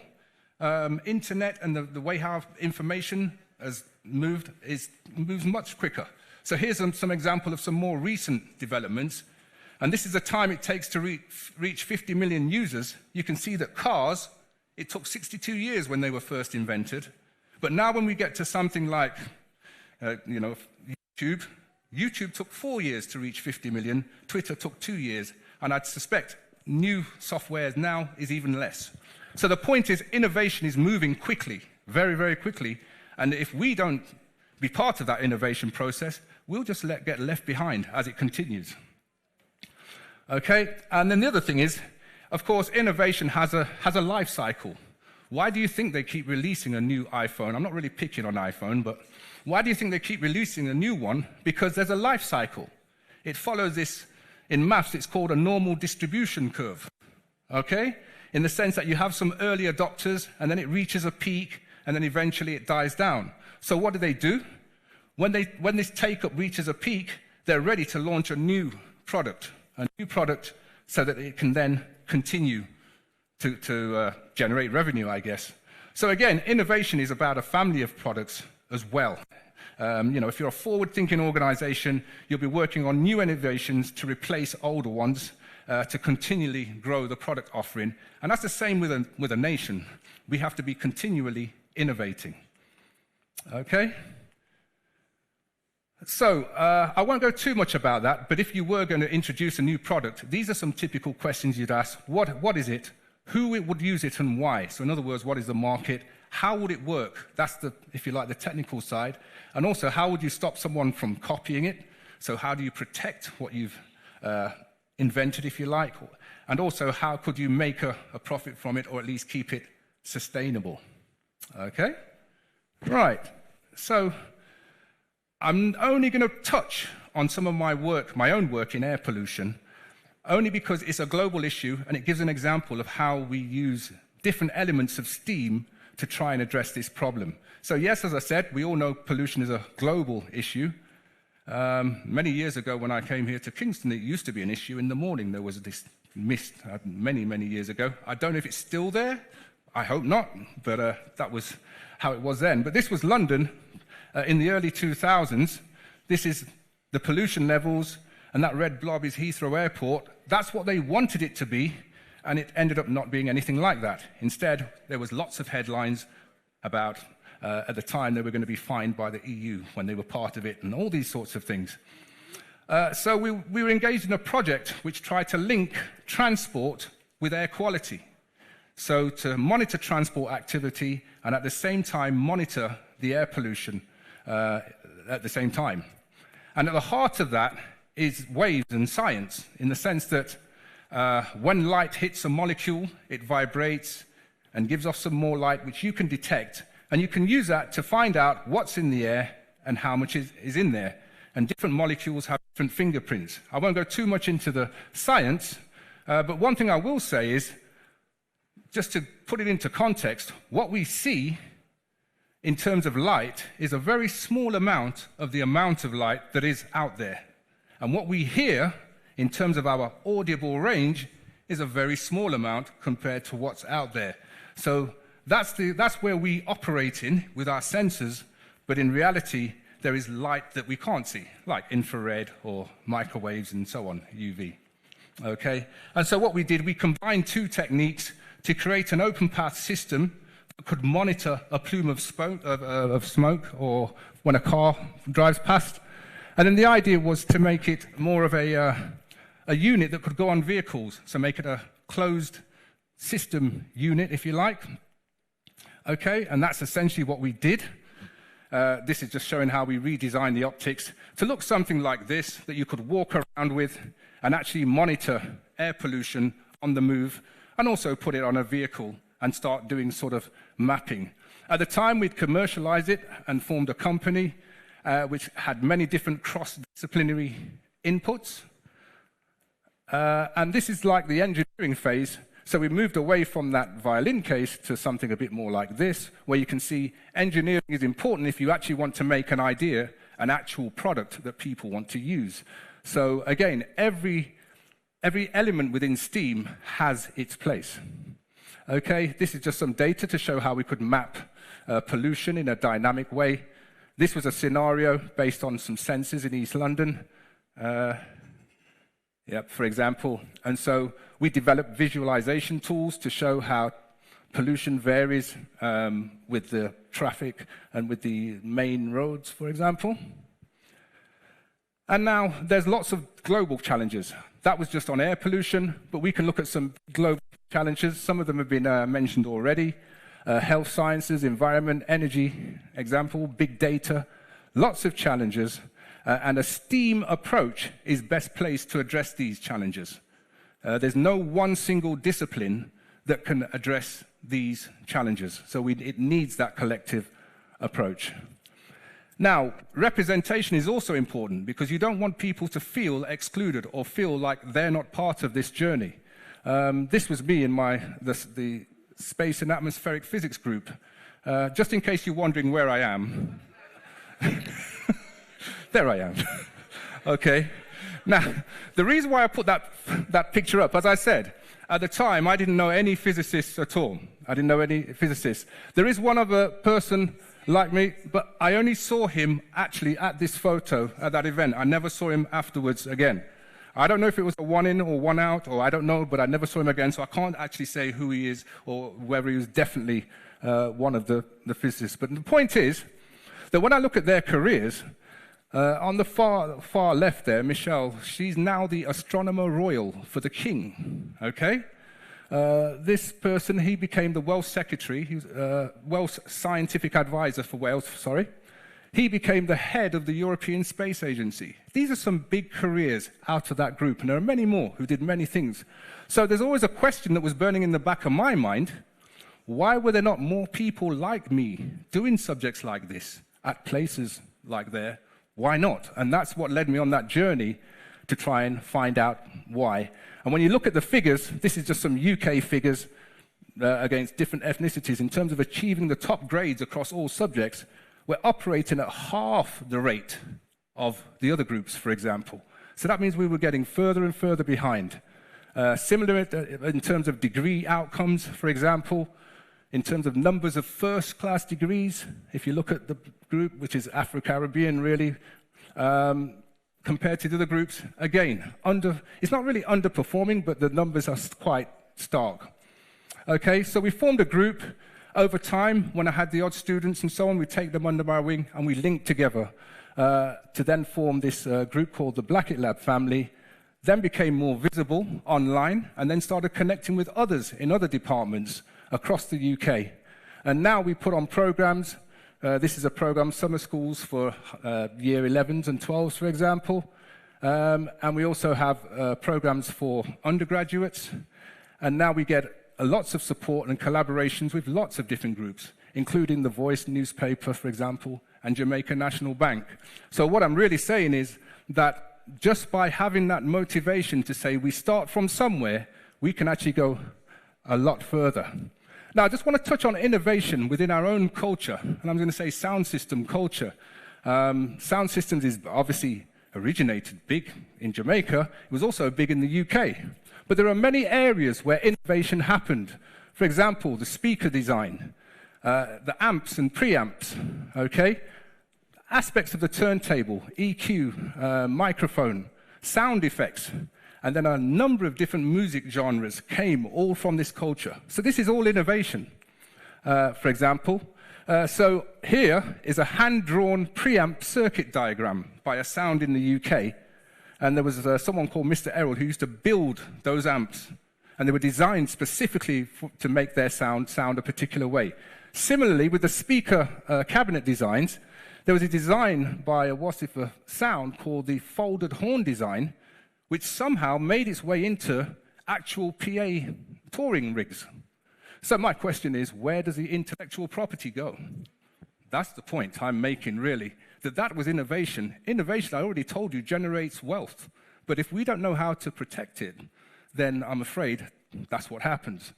Internet and the way how information has moved moves much quicker. So here's some example of some more recent developments. And this is the time it takes to reach 50 million users. You can see that cars, it took 62 years when they were first invented. But now when we get to something like, YouTube took 4 years to reach 50 million. Twitter took 2 years. And I'd suspect new software now is even less. So the point is, innovation is moving quickly, very, very quickly. And if we don't be part of that innovation process, we'll just get left behind as it continues. Okay? And then the other thing is, of course, innovation has a life cycle. Why do you think they keep releasing a new iPhone? I'm not really picking on iPhone, but why do you think they keep releasing a new one? Because there's a life cycle. It follows this, in maths, it's called a normal distribution curve. Okay? In the sense that you have some early adopters, and then it reaches a peak, and then eventually it dies down. So what do? When this take-up reaches a peak, they're ready to launch a new product so that it can then continue to generate revenue, I guess. So again, innovation is about a family of products as well. If you're a forward-thinking organization, you'll be working on new innovations to replace older ones, to continually grow the product offering. And that's the same with a nation. We have to be continually innovating. Okay? So, I won't go too much about that, but if you were going to introduce a new product, these are some typical questions you'd ask. What is it? Who would use it and why? So in other words, what is the market? How would it work? That's if you like, the technical side. And also, how would you stop someone from copying it? So how do you protect what you've invented, if you like? And also, how could you make a profit from it, or at least keep it sustainable? Okay? Right. So I'm only going to touch on some of my own work in air pollution, only because it's a global issue and it gives an example of how we use different elements of steam to try and address this problem. So yes, as I said, we all know pollution is a global issue. Many years ago when I came here to Kingston, it used to be an issue in the morning. There was this mist many, many years ago. I don't know if it's still there. I hope not, but that was how it was then. But this was London in the early 2000s. This is the pollution levels, and that red blob is Heathrow Airport. That's what they wanted it to be, and it ended up not being anything like that. Instead, there was lots of headlines about, at the time, they were going to be fined by the EU when they were part of it, and all these sorts of things. So we were engaged in a project which tried to link transport with air quality. So to monitor transport activity and at the same time monitor the air pollution at the same time. And at the heart of that is waves and science, in the sense that when light hits a molecule, it vibrates and gives off some more light, which you can detect, and you can use that to find out what's in the air and how much is in there. And different molecules have different fingerprints. I won't go too much into the science, but one thing I will say is, just to put it into context, what we see in terms of light is a very small amount of the amount of light that is out there. And what we hear in terms of our audible range is a very small amount compared to what's out there. So that's where we operate in with our sensors, but in reality, there is light that we can't see, like infrared or microwaves and so on, UV. Okay? And so what we did, we combined two techniques to create an open path system that could monitor a plume of smoke or when a car drives past. And then the idea was to make it more of a unit that could go on vehicles, so make it a closed system unit, if you like. Okay, and that's essentially what we did. This is just showing how we redesigned the optics to look something like this, that you could walk around with and actually monitor air pollution on the move, and also put it on a vehicle and start doing sort of mapping. At the time, we'd commercialized it and formed a company which had many different cross-disciplinary inputs. And this is like the engineering phase. So we moved away from that violin case to something a bit more like this, where you can see engineering is important if you actually want to make an idea, an actual product that people want to use. So again, every element within STEAM has its place. Okay, this is just some data to show how we could map pollution in a dynamic way. This was a scenario based on some sensors in East London, for example. And so we developed visualization tools to show how pollution varies with the traffic and with the main roads, for example. And now there's lots of global challenges. That was just on air pollution, but we can look at some global challenges. Some of them have been mentioned already. Health sciences, environment, energy, example, big data, lots of challenges. And a STEAM approach is best placed to address these challenges. There's no one single discipline that can address these challenges. So it needs that collective approach. Now, representation is also important because you don't want people to feel excluded or feel like they're not part of this journey. This was me in the Space and Atmospheric Physics group. Just in case you're wondering where I am. There I am. Okay. Now, the reason why I put that picture up, as I said, at the time, I didn't know any physicists at all. I didn't know any physicists. There is one other person like me, but I only saw him actually at this photo, at that event. I never saw him afterwards again. I don't know if it was a one in or one out, or I don't know, but I never saw him again, so I can't actually say who he is or whether he was definitely one of the physicists. But the point is that when I look at their careers, on the far left there, Michelle, she's now the astronomer royal for the king, okay? This person, he became the Welsh secretary, he was Welsh scientific advisor for Wales, sorry. He became the head of the European Space Agency. These are some big careers out of that group, and there are many more who did many things. So there's always a question that was burning in the back of my mind. Why were there not more people like me doing subjects like this at places like there? Why not? And that's what led me on that journey to try and find out why. And when you look at the figures, this is just some UK figures against different ethnicities in terms of achieving the top grades across all subjects. We're operating at half the rate of the other groups, for example. So that means we were getting further and further behind. Similar in terms of degree outcomes, for example, in terms of numbers of first-class degrees, if you look at the group, which is Afro-Caribbean, really, Compared to the other groups, again, it's not really underperforming, but the numbers are quite stark. Okay, so we formed a group. Over time, when I had the odd students and so on, we take them under my wing and we link together to then form this group called the Blackett Lab family, then became more visible online, and then started connecting with others in other departments across the UK. And now we put on programs. This is a program, summer schools for year 11s and 12s, for example. And we also have programs for undergraduates. And now we get lots of support and collaborations with lots of different groups, including The Voice newspaper, for example, and Jamaica National Bank. So what I'm really saying is that just by having that motivation to say we start from somewhere, we can actually go a lot further. Now, I just want to touch on innovation within our own culture, and I'm going to say sound system culture. Sound systems is obviously originated big in Jamaica. It was also big in the UK. But there are many areas where innovation happened. For example, the speaker design, the amps and preamps, okay? Aspects of the turntable, EQ, microphone, sound effects, and then a number of different music genres came all from this culture. So this is all innovation, for example. So here is a hand-drawn preamp circuit diagram by a sound in the UK. And there was someone called Mr. Errol who used to build those amps. And they were designed specifically to make their sound a particular way. Similarly, with the speaker cabinet designs, there was a design by a Wasifa Sound called the folded horn design, which somehow made its way into actual PA touring rigs. So my question is, where does the intellectual property go? That's the point I'm making, really, that was innovation. Innovation, I already told you, generates wealth. But if we don't know how to protect it, then I'm afraid that's what happens.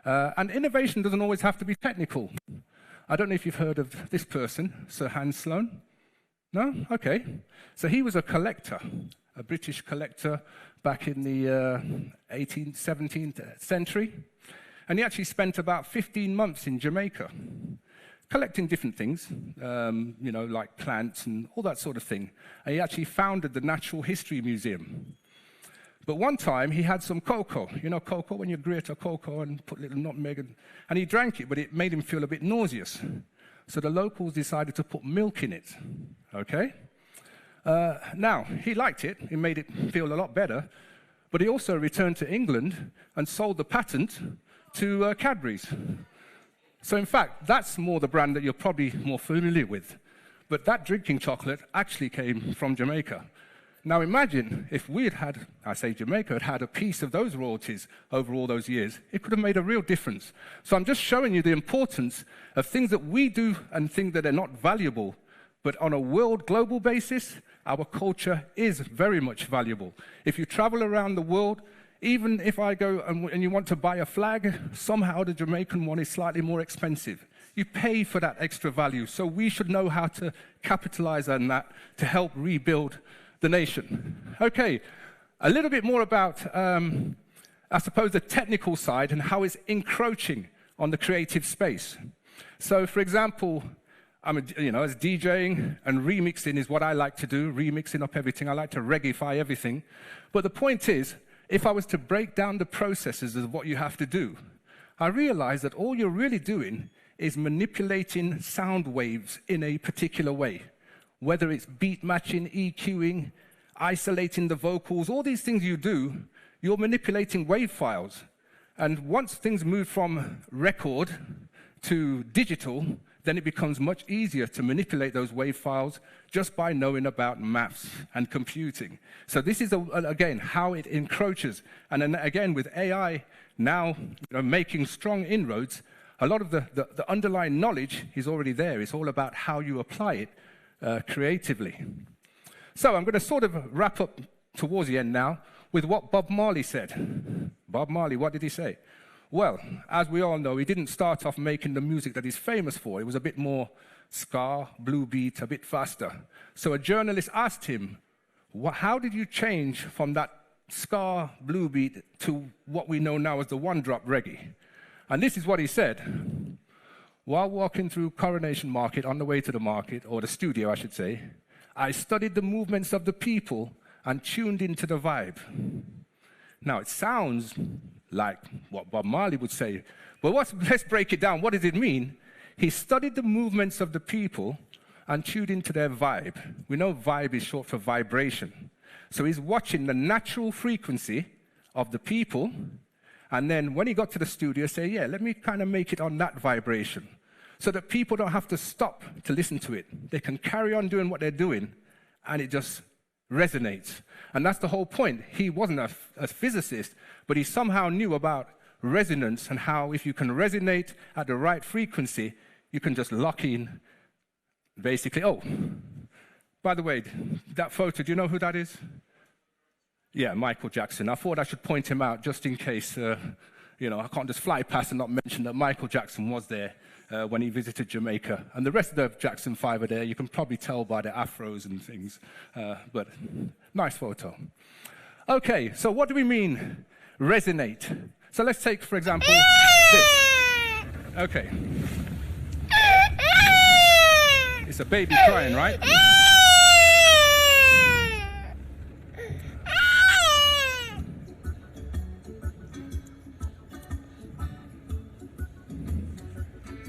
And innovation doesn't always have to be technical. I don't know if you've heard of this person, Sir Hans Sloane. No? Okay. So he was a collector, a British collector back in the 18th, 17th century. And he actually spent about 15 months in Jamaica, collecting different things, you know, like plants and all that sort of thing. And he actually founded the Natural History Museum. But one time, he had some cocoa. You know cocoa, when you grate a cocoa and put little nutmeg, and he drank it, but it made him feel a bit nauseous. So the locals decided to put milk in it, okay? Now, he liked it. It made it feel a lot better. But he also returned to England and sold the patent to Cadbury's. So in fact, that's more the brand that you're probably more familiar with. But that drinking chocolate actually came from Jamaica. Now imagine if we had, I say Jamaica, had had a piece of those royalties over all those years, it could have made a real difference. So I'm just showing you the importance of things that we do and think that are not valuable, but on a world global basis, our culture is very much valuable. If you travel around the world, even if I go and you want to buy a flag, somehow the Jamaican one is slightly more expensive. You pay for that extra value, so we should know how to capitalize on that to help rebuild the nation. Okay, a little bit more about, I suppose, the technical side and how it's encroaching on the creative space. So, for example, as DJing and remixing is what I like to do, remixing up everything. I like to reggaeify everything. But the point is, if I was to break down the processes of what you have to do, I realized that all you're really doing is manipulating sound waves in a particular way. Whether it's beat matching, EQing, isolating the vocals, all these things you do, you're manipulating wave files. And once things move from record to digital, then it becomes much easier to manipulate those wave files just by knowing about maths and computing. So this is, again, how it encroaches. And then again, with AI now making strong inroads, a lot of the underlying knowledge is already there. It's all about how you apply it creatively. So I'm going to sort of wrap up towards the end now with what Bob Marley said. Bob Marley, what did he say? Well, as we all know, he didn't start off making the music that he's famous for. It was a bit more ska, blue beat, a bit faster. So a journalist asked him, how did you change from that ska, blue beat to what we know now as the one-drop reggae? And this is what he said. While walking through Coronation Market on the way to the market, or the studio, I should say, I studied the movements of the people and tuned into the vibe. Now, it sounds like what Bob Marley would say, but let's break it down. What does it mean? He studied the movements of the people and tuned into their vibe. We know vibe is short for vibration. So he's watching the natural frequency of the people, and then when he got to the studio, say, yeah, let me kind of make it on that vibration, so that people don't have to stop to listen to it. They can carry on doing what they're doing, and it just resonates. And that's the whole point. He wasn't a physicist, but he somehow knew about resonance and how if you can resonate at the right frequency, you can just lock in, basically. Oh, by the way, that photo, do you know who that is? Yeah, Michael Jackson. I thought I should point him out just in case, I can't just fly past and not mention that Michael Jackson was there when he visited Jamaica. And the rest of the Jackson 5 are there. You can probably tell by the afros and things. But nice photo. Okay, so what do we mean, resonate? So let's take, for example, this. Okay. It's a baby crying, right?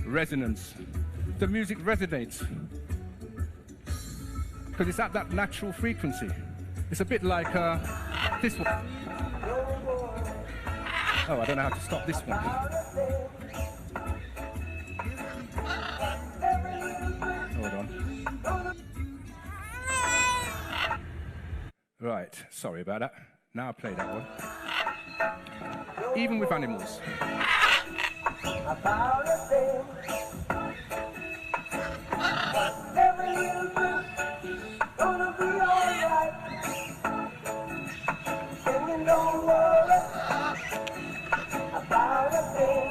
Resonance. The music resonates because it's at that natural frequency. It's a bit like this one. Oh, I don't know how to stop this one. Hold on. Right, sorry about that. Now I play that one. Even with animals. About a thing. Every little bit gonna be alright. Singing, don't worry about a thing.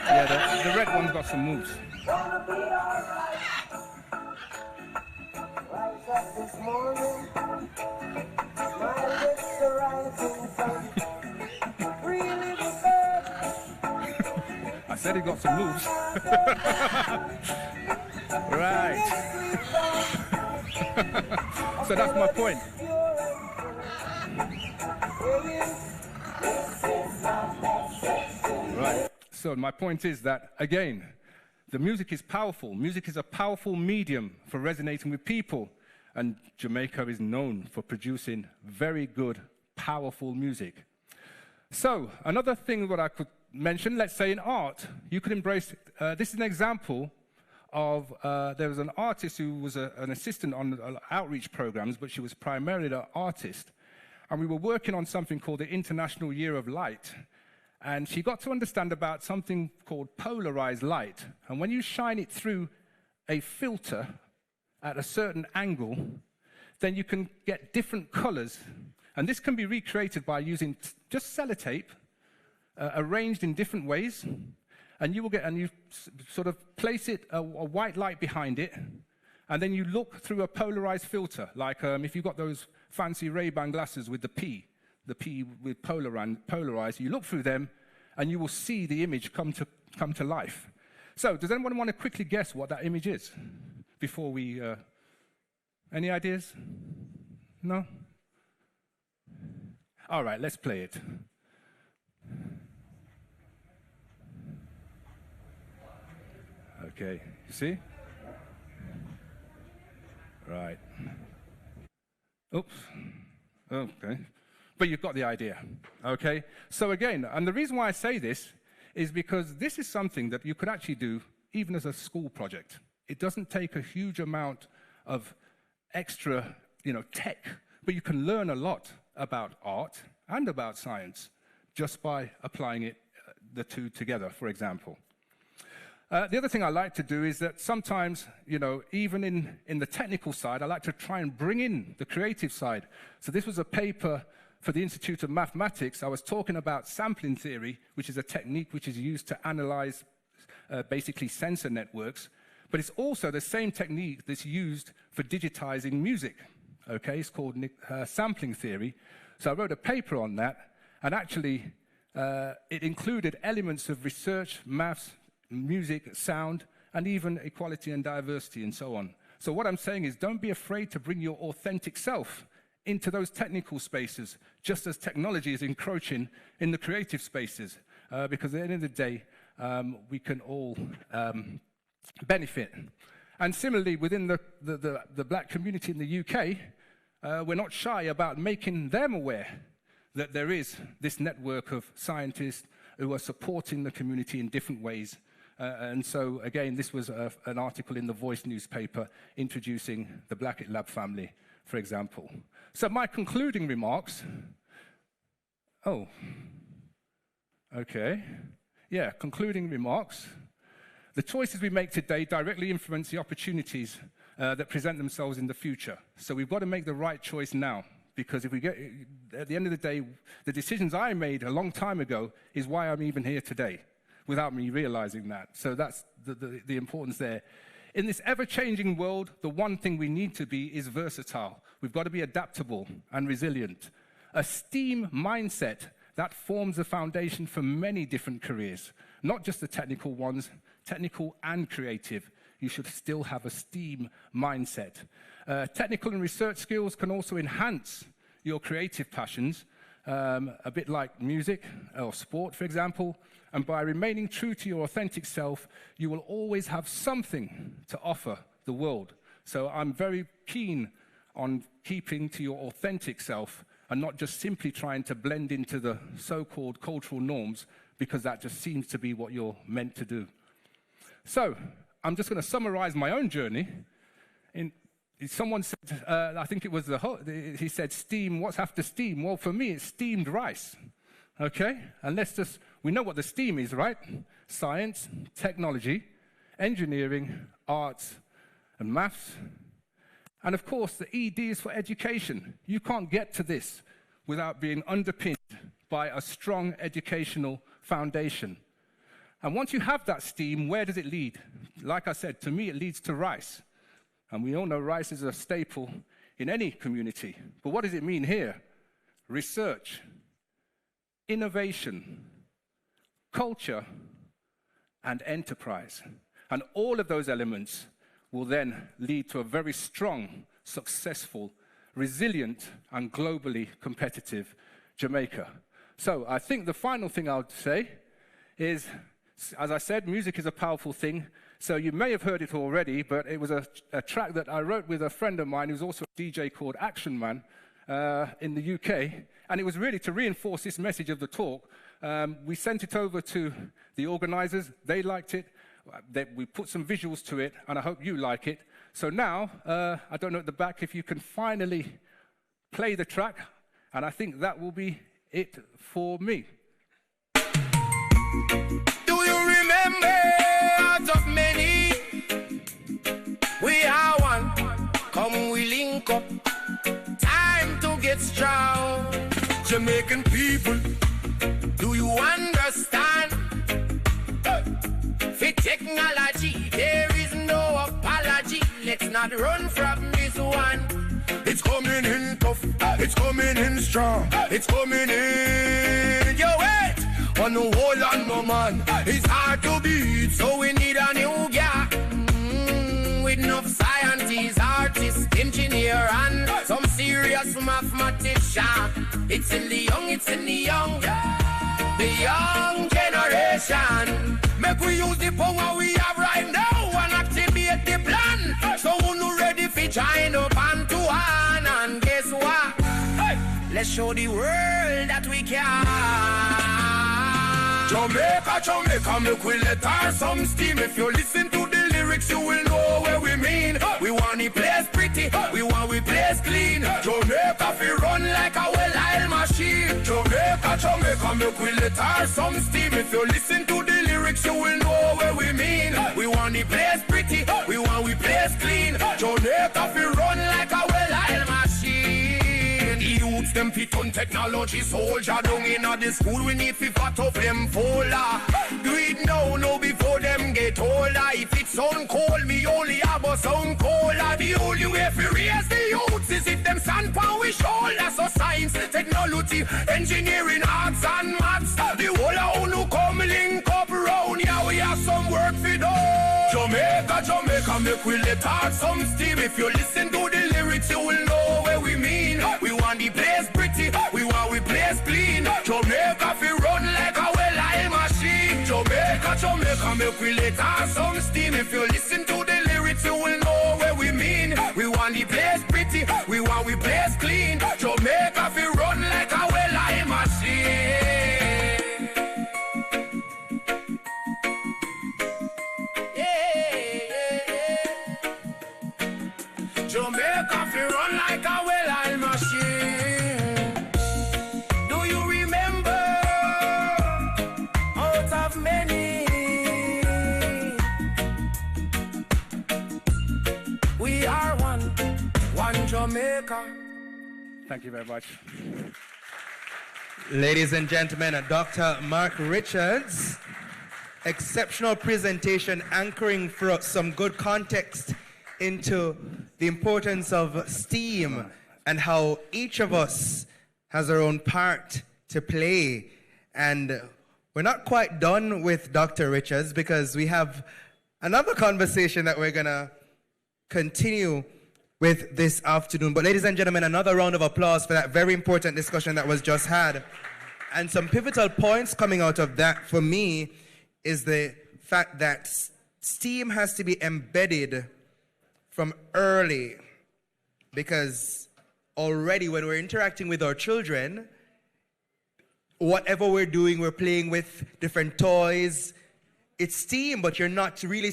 Yeah, the red one's got some moves. Gonna be alright. Rise up this morning, smile with the rising sun. I said he got some moves. Right. So that's my point. Right. So my point is that, again, the music is powerful. Music is a powerful medium for resonating with people. And Jamaica is known for producing very good, powerful music. So another thing that I could mention, let's say in art, you could embrace, this is an example of, there was an artist who was an assistant on outreach programs, but she was primarily an artist. And we were working on something called the International Year of Light. And she got to understand about something called polarized light. And when you shine it through a filter at a certain angle, then you can get different colors. And this can be recreated by using just sellotape, arranged in different ways, and you will get, and you sort of place it, a white light behind it, and then you look through a polarized filter, like if you've got those fancy Ray-Ban glasses with the P with polarized, you look through them, and you will see the image come to life. So, does anyone want to quickly guess what that image is before we? Any ideas? No. All right, let's play it. Okay, you see? Right. Oops. Okay. But you've got the idea, okay? So again, and the reason why I say this is because this is something that you could actually do even as a school project. It doesn't take a huge amount of extra, tech, but you can learn a lot about art and about science just by applying it, the two together, for example. The other thing I like to do is that sometimes, even in the technical side, I like to try and bring in the creative side. So this was a paper for the Institute of Mathematics. I was talking about sampling theory, which is a technique which is used to analyze basically sensor networks. But it's also the same technique that's used for digitizing music. Okay, it's called sampling theory. So I wrote a paper on that, and actually it included elements of research, maths, music, sound, and even equality and diversity and so on. So what I'm saying is don't be afraid to bring your authentic self into those technical spaces, just as technology is encroaching in the creative spaces, because at the end of the day, we can all benefit. And similarly, within the black community in the UK, we're not shy about making them aware that there is this network of scientists who are supporting the community in different ways. And so, again, this was an article in the Voice newspaper introducing the Blackett Lab family, for example. So my concluding remarks, concluding remarks. The choices we make today directly influence the opportunities that present themselves in the future. So we've got to make the right choice now, because if we get, at the end of the day, the decisions I made a long time ago is why I'm even here today, without me realizing that. So that's the importance there. In this ever-changing world, the one thing we need to be is versatile. We've got to be adaptable and resilient. A STEAM mindset that forms the foundation for many different careers, not just the technical ones, technical and creative. You should still have a STEAM mindset. Technical and research skills can also enhance your creative passions, a bit like music or sport, for example. And by remaining true to your authentic self, you will always have something to offer the world. So I'm very keen on keeping to your authentic self and not just simply trying to blend into the so-called cultural norms, because that just seems to be what you're meant to do. So I'm just going to summarize my own journey. Someone said, I think it was he said, steam, what's after steam? Well, for me, it's steamed rice. Okay? And we know what the STEAM is, right? Science, technology, engineering, arts, and maths. And of course, the ED is for education. You can't get to this without being underpinned by a strong educational foundation. And once you have that STEAM, where does it lead? Like I said, to me, it leads to rice. And we all know rice is a staple in any community. But what does it mean here? Research, innovation, culture, and enterprise. And all of those elements will then lead to a very strong, successful, resilient, and globally competitive Jamaica. So I think the final thing I would say is, as I said, music is a powerful thing. So you may have heard it already, but it was a track that I wrote with a friend of mine who's also a DJ called Action Man in the UK. And it was really to reinforce this message of the talk. We sent it over to the organizers. They liked it. We put some visuals to it, and I hope you like it. So now, I don't know at the back if you can finally play the track, and I think that will be it for me. Do you remember out of many? We are one. Come we link up. Time to get strong. Jamaican people, do you understand? For technology, there is no apology. Let's not run from this one. It's coming in tough, it's coming in strong, it's coming in. Yo, wait! On the whole on no man, it's hard to beat, so we need a new guy. With enough scientists, artists, engineer, and some serious mathematician. It's in the young, it's in the young. The young generation. Make we use the power we have right now and activate the plan. So who no ready for join up and to one. And guess what? Hey, let's show the world that we can. Jamaica, Jamaica, make we let her some steam. If you listen to the lyrics, you will know where we mean. We want the place pretty, we want we place clean. Jamaica, we run like a well-oiled machine. Jamaica, Jamaica, make we let her some steam. If you listen to the lyrics, you will know where we mean. We want the place pretty, we want we place clean. Jamaica, we run like a well-oiled machine. Youths them fit on technology, soldier down in the school. We need to fat up them folder. Do it now, no before them get older. If it's sound cold, me only have a sound colder. The only way to raise the youths is if them stand on we shoulder. So science, technology, engineering, arts and maths. The whole of who come link up round. Yeah, we have some work to do. Jamaica make we let out some steam. If you listen to the lyrics, you will know where we mean. We want the place pretty, we want we place clean. Jamaica fi run like a well-oiled machine. Jamaica, make we let out some steam. If you listen to the lyrics, you will know where we mean. We want the place pretty, we want we place clean. Jamaica fi run like a well-oiled machine. Jamaica fi run like a well-oiled machine. Do you remember? Out of many, we are one Jamaica. Thank you very much. Ladies and gentlemen, Dr. Mark Richards, exceptional presentation anchoring for some good context into the importance of STEAM and how each of us has our own part to play. And we're not quite done with Dr. Richards because we have another conversation that we're gonna continue with this afternoon. But ladies and gentlemen, another round of applause for that very important discussion that was just had. And some pivotal points coming out of that for me is the fact that STEAM has to be embedded from early, because already when we're interacting with our children, whatever we're doing, we're playing with different toys, it's STEAM, but you're not really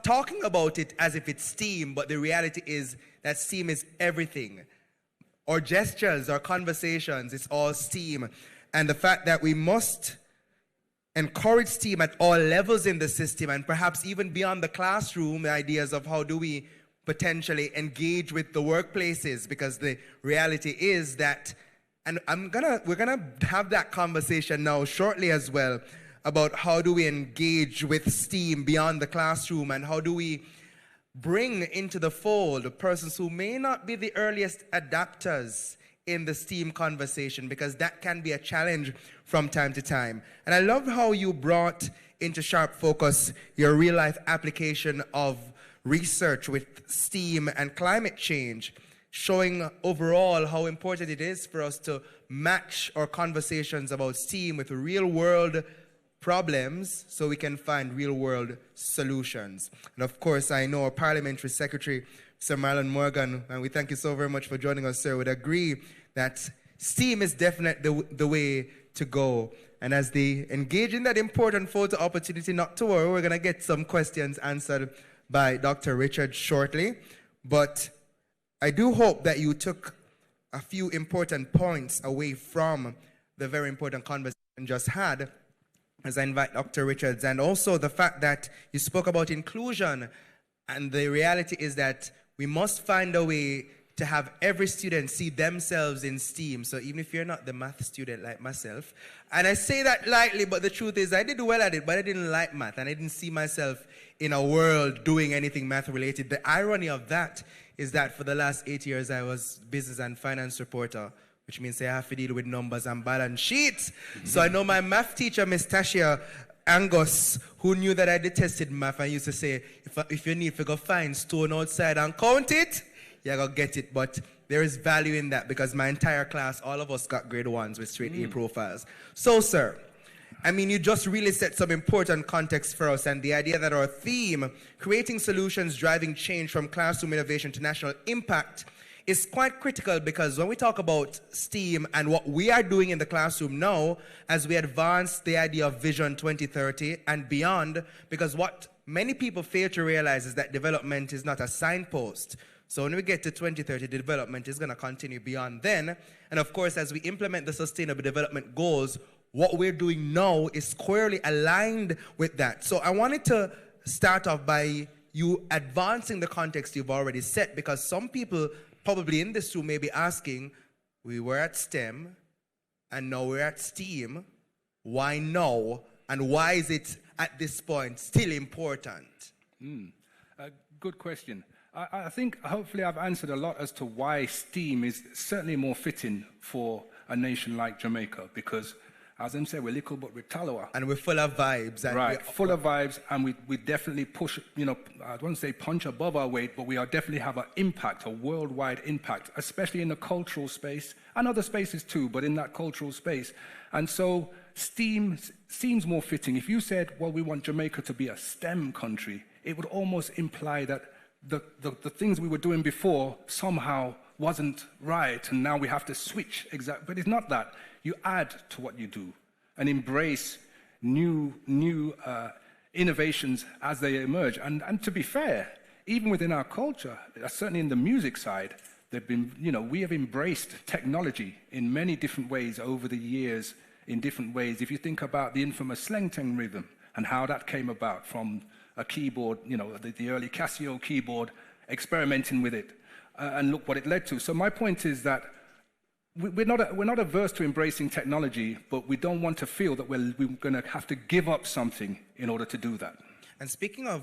talking about it as if it's STEAM, but the reality is that STEAM is everything. Our gestures, our conversations, it's all STEAM. And the fact that we must encourage STEAM at all levels in the system, and perhaps even beyond the classroom, the ideas of how do we potentially engage with the workplaces, because the reality is that, and we're gonna have that conversation now shortly as well, about how do we engage with STEAM beyond the classroom, and how do we bring into the fold persons who may not be the earliest adapters in the STEAM conversation, because that can be a challenge from time to time. And I love how you brought into sharp focus your real-life application of research with STEAM and climate change, showing overall how important it is for us to match our conversations about STEAM with real-world problems so we can find real-world solutions. And of course, I know our Parliamentary Secretary, Sir Marlon Morgan, and we thank you so very much for joining us, sir, would agree that STEAM is definitely the way to go. And as they engage in that important photo opportunity, not to worry, we're going to get some questions answered by Dr. Richard shortly. But I do hope that you took a few important points away from the very important conversation just had, as I invite Dr. Richards, and also the fact that you spoke about inclusion. And the reality is that we must find a way to have every student see themselves in STEAM. So even if you're not the math student like myself, and I say that lightly, but the truth is I did well at it, but I didn't like math, and I didn't see myself in a world doing anything math related. The irony of that is that for the last 8 years, I was business and finance reporter, which means I have to deal with numbers and balance sheets. So I know my math teacher, Miss Tasha Angus, who knew that I detested math, and used to say, if you need to go find stone outside and count it, you're going to get it. But there is value in that, because my entire class, all of us got grade 1s with straight A profiles. So, sir, I mean, you just really set some important context for us, and the idea that our theme, creating solutions, driving change from classroom innovation to national impact, is quite critical, because when we talk about STEAM and what we are doing in the classroom now, as we advance the idea of Vision 2030 and beyond, because what many people fail to realize is that development is not a signpost. So when we get to 2030, the development is going to continue beyond then. And of course, as we implement the Sustainable Development Goals, what we're doing now is squarely aligned with that. So I wanted to start off by you advancing the context you've already set, because some people probably in this room may be asking, we were at STEM, and now we're at STEAM. Why now? And why is it at this point still important? Good question. I think hopefully I've answered a lot as to why STEAM is certainly more fitting for a nation like Jamaica, because as them say, we're little but we're tallow. And we're full of vibes. And right, full of vibes, and we definitely push, I don't want to say punch above our weight, but we are definitely have an impact, a worldwide impact, especially in the cultural space, and other spaces too, but in that cultural space. And so STEAM seems more fitting. If you said, well, we want Jamaica to be a STEM country, it would almost imply that the things we were doing before somehow wasn't right, and now we have to switch. But it's not that. You add to what you do and embrace new innovations as they emerge. And to be fair, even within our culture, certainly in the music side, we have embraced technology in many different ways over the years, in different ways. If you think about the infamous Sleng Teng rhythm and how that came about from a keyboard, the early Casio keyboard, experimenting with it, and look what it led to. So my point is that we're not averse to embracing technology, but we don't want to feel that we're going to have to give up something in order to do that. And speaking of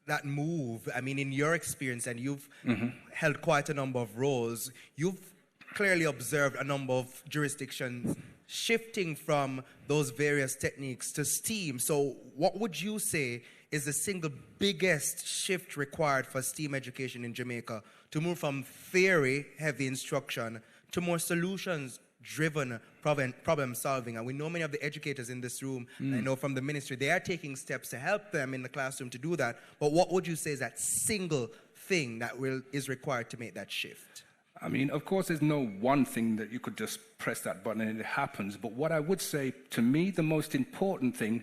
that move, I mean, in your experience, and you've held quite a number of roles, you've clearly observed a number of jurisdictions shifting from those various techniques to STEAM. So what would you say is the single biggest shift required for STEAM education in Jamaica to move from theory-heavy instruction to more solutions-driven problem solving? And we know many of the educators in this room, I know from the ministry, they are taking steps to help them in the classroom to do that. But what would you say is that single thing that is required to make that shift? I mean, of course, there's no one thing that you could just press that button and it happens. But what I would say, to me, the most important thing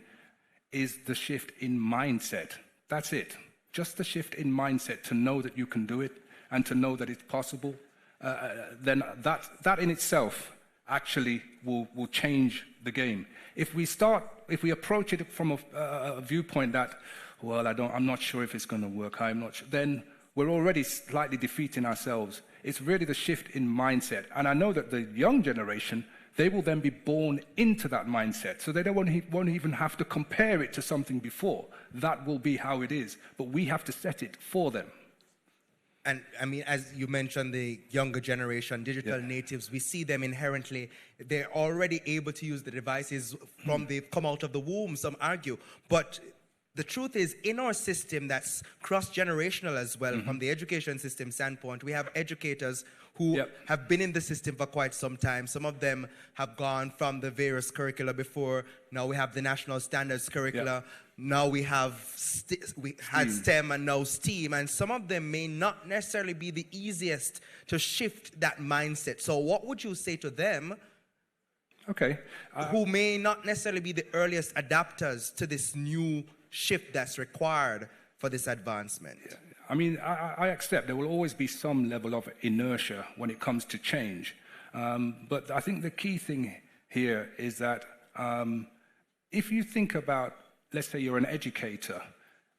is the shift in mindset. That's it. Just the shift in mindset to know that you can do it and to know that it's possible. Then that in itself actually will change the game. If we approach it from a viewpoint that, well, I'm not sure if it's going to work, then we're already slightly defeating ourselves. It's really the shift in mindset. And I know that the young generation, they will then be born into that mindset. So they won't even have to compare it to something before. That will be how it is. But we have to set it for them. And I mean, as you mentioned, the younger generation, digital natives, we see them inherently, they're already able to use the devices from they've come out of the womb, some argue. But the truth is, in our system that's cross-generational as well, from the education system standpoint, we have educators who have been in the system for quite some time. Some of them have gone from the various curricula before. Now we have the national standards curricula. Now we have had STEM and now STEAM. And some of them may not necessarily be the easiest to shift that mindset. So what would you say to them? Okay. Who may not necessarily be the earliest adapters to this new shift that's required for this advancement? I mean, I accept there will always be some level of inertia when it comes to change. But I think the key thing here is that if you think about, let's say you're an educator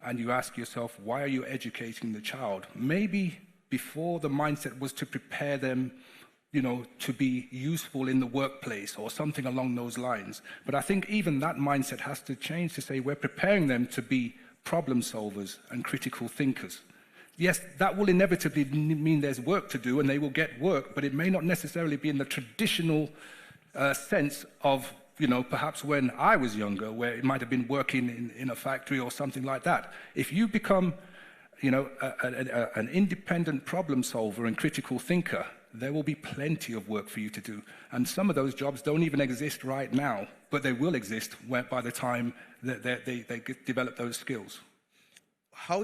and you ask yourself, why are you educating the child? Maybe before the mindset was to prepare them, to be useful in the workplace or something along those lines. But I think even that mindset has to change to say we're preparing them to be problem solvers and critical thinkers. Yes, that will inevitably mean there's work to do and they will get work, but it may not necessarily be in the traditional sense of, perhaps when I was younger, where it might have been working in a factory or something like that. If you become, an independent problem solver and critical thinker, there will be plenty of work for you to do. And some of those jobs don't even exist right now, but they will exist by the time that they develop those skills. How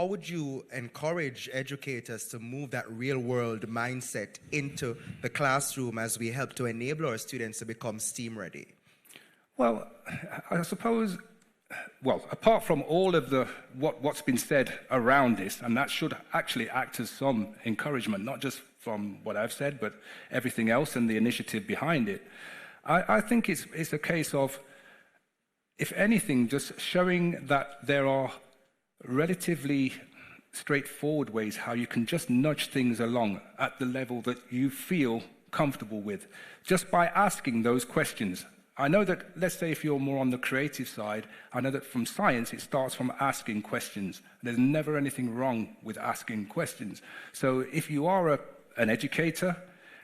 would you encourage educators to move that real-world mindset into the classroom as we help to enable our students to become STEAM ready? Well, I suppose, apart from all of what's been said around this, and that should actually act as some encouragement, not just from what I've said, but everything else and the initiative behind it, I think it's a case of, if anything, just showing that there are relatively straightforward ways how you can just nudge things along at the level that you feel comfortable with, just by asking those questions. I know that, let's say if you're more on the creative side, I know that from science it starts from asking questions. There's never anything wrong with asking questions. So if you are an educator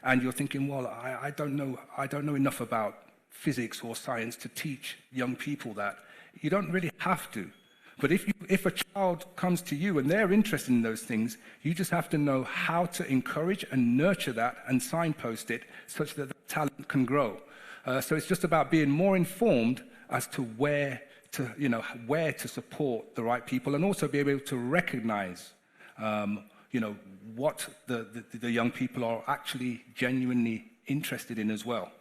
and you're thinking, well, I don't know enough about physics or science to teach young people that. You don't really have to. But if a child comes to you and they're interested in those things, you just have to know how to encourage and nurture that and signpost it such that the talent can grow. So it's just about being more informed as to where to support the right people, and also be able to recognize, what the young people are actually genuinely interested in as well.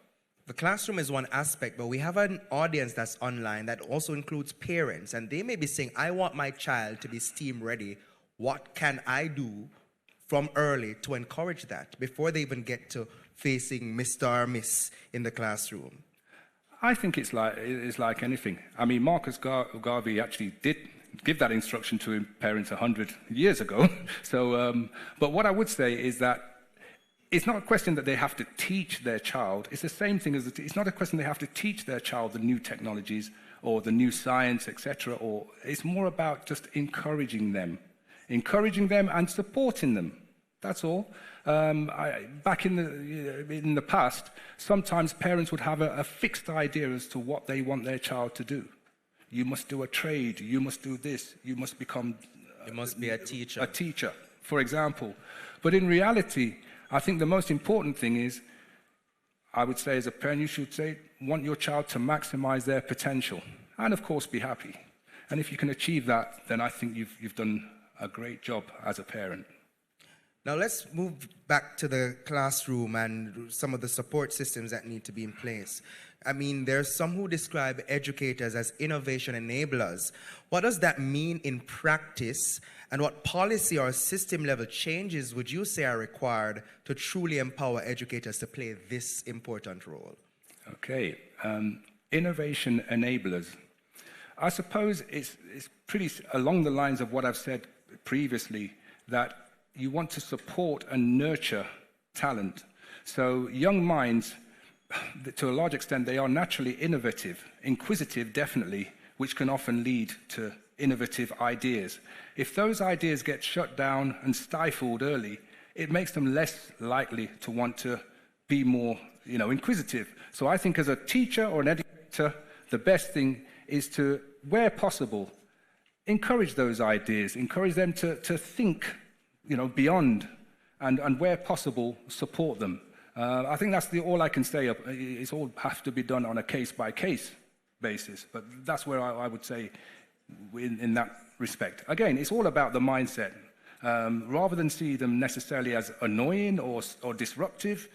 The classroom is one aspect, but we have an audience that's online that also includes parents, and they may be saying, I want my child to be STEAM ready. What can I do from early to encourage that before they even get to facing Mr. or Miss in the classroom? I think it's like anything. I mean, Marcus Garvey actually did give that instruction to parents 100 years ago. So, but what I would say is that it's not a question that they have to teach their child. It's the same thing as it's not a question they have to teach their child the new technologies or the new science, etc. Or it's more about just encouraging them and supporting them. That's all. Back in the past, sometimes parents would have a fixed idea as to what they want their child to do. You must do a trade. You must do this. You must become. You must be a teacher. A teacher, for example. But in reality, I think the most important thing is, I would say as a parent, you should want your child to maximize their potential and, of course, be happy. And if you can achieve that, then I think you've done a great job as a parent. Now let's move back to the classroom and some of the support systems that need to be in place. I mean, there's some who describe educators as innovation enablers. What does that mean in practice, and what policy or system level changes would you say are required to truly empower educators to play this important role? Okay, innovation enablers. I suppose it's pretty along the lines of what I've said previously, that you want to support and nurture talent. So young minds, to a large extent, they are naturally innovative, inquisitive definitely, which can often lead to innovative ideas. If those ideas get shut down and stifled early, it makes them less likely to want to be more, inquisitive. So I think as a teacher or an educator, the best thing is to, where possible, encourage those ideas, encourage them to think, beyond, and where possible, support them. I think that's all I can say. It's all have to be done on a case-by-case basis, but that's where I would say in that respect. Again, it's all about the mindset. Rather than see them necessarily as annoying or disruptive,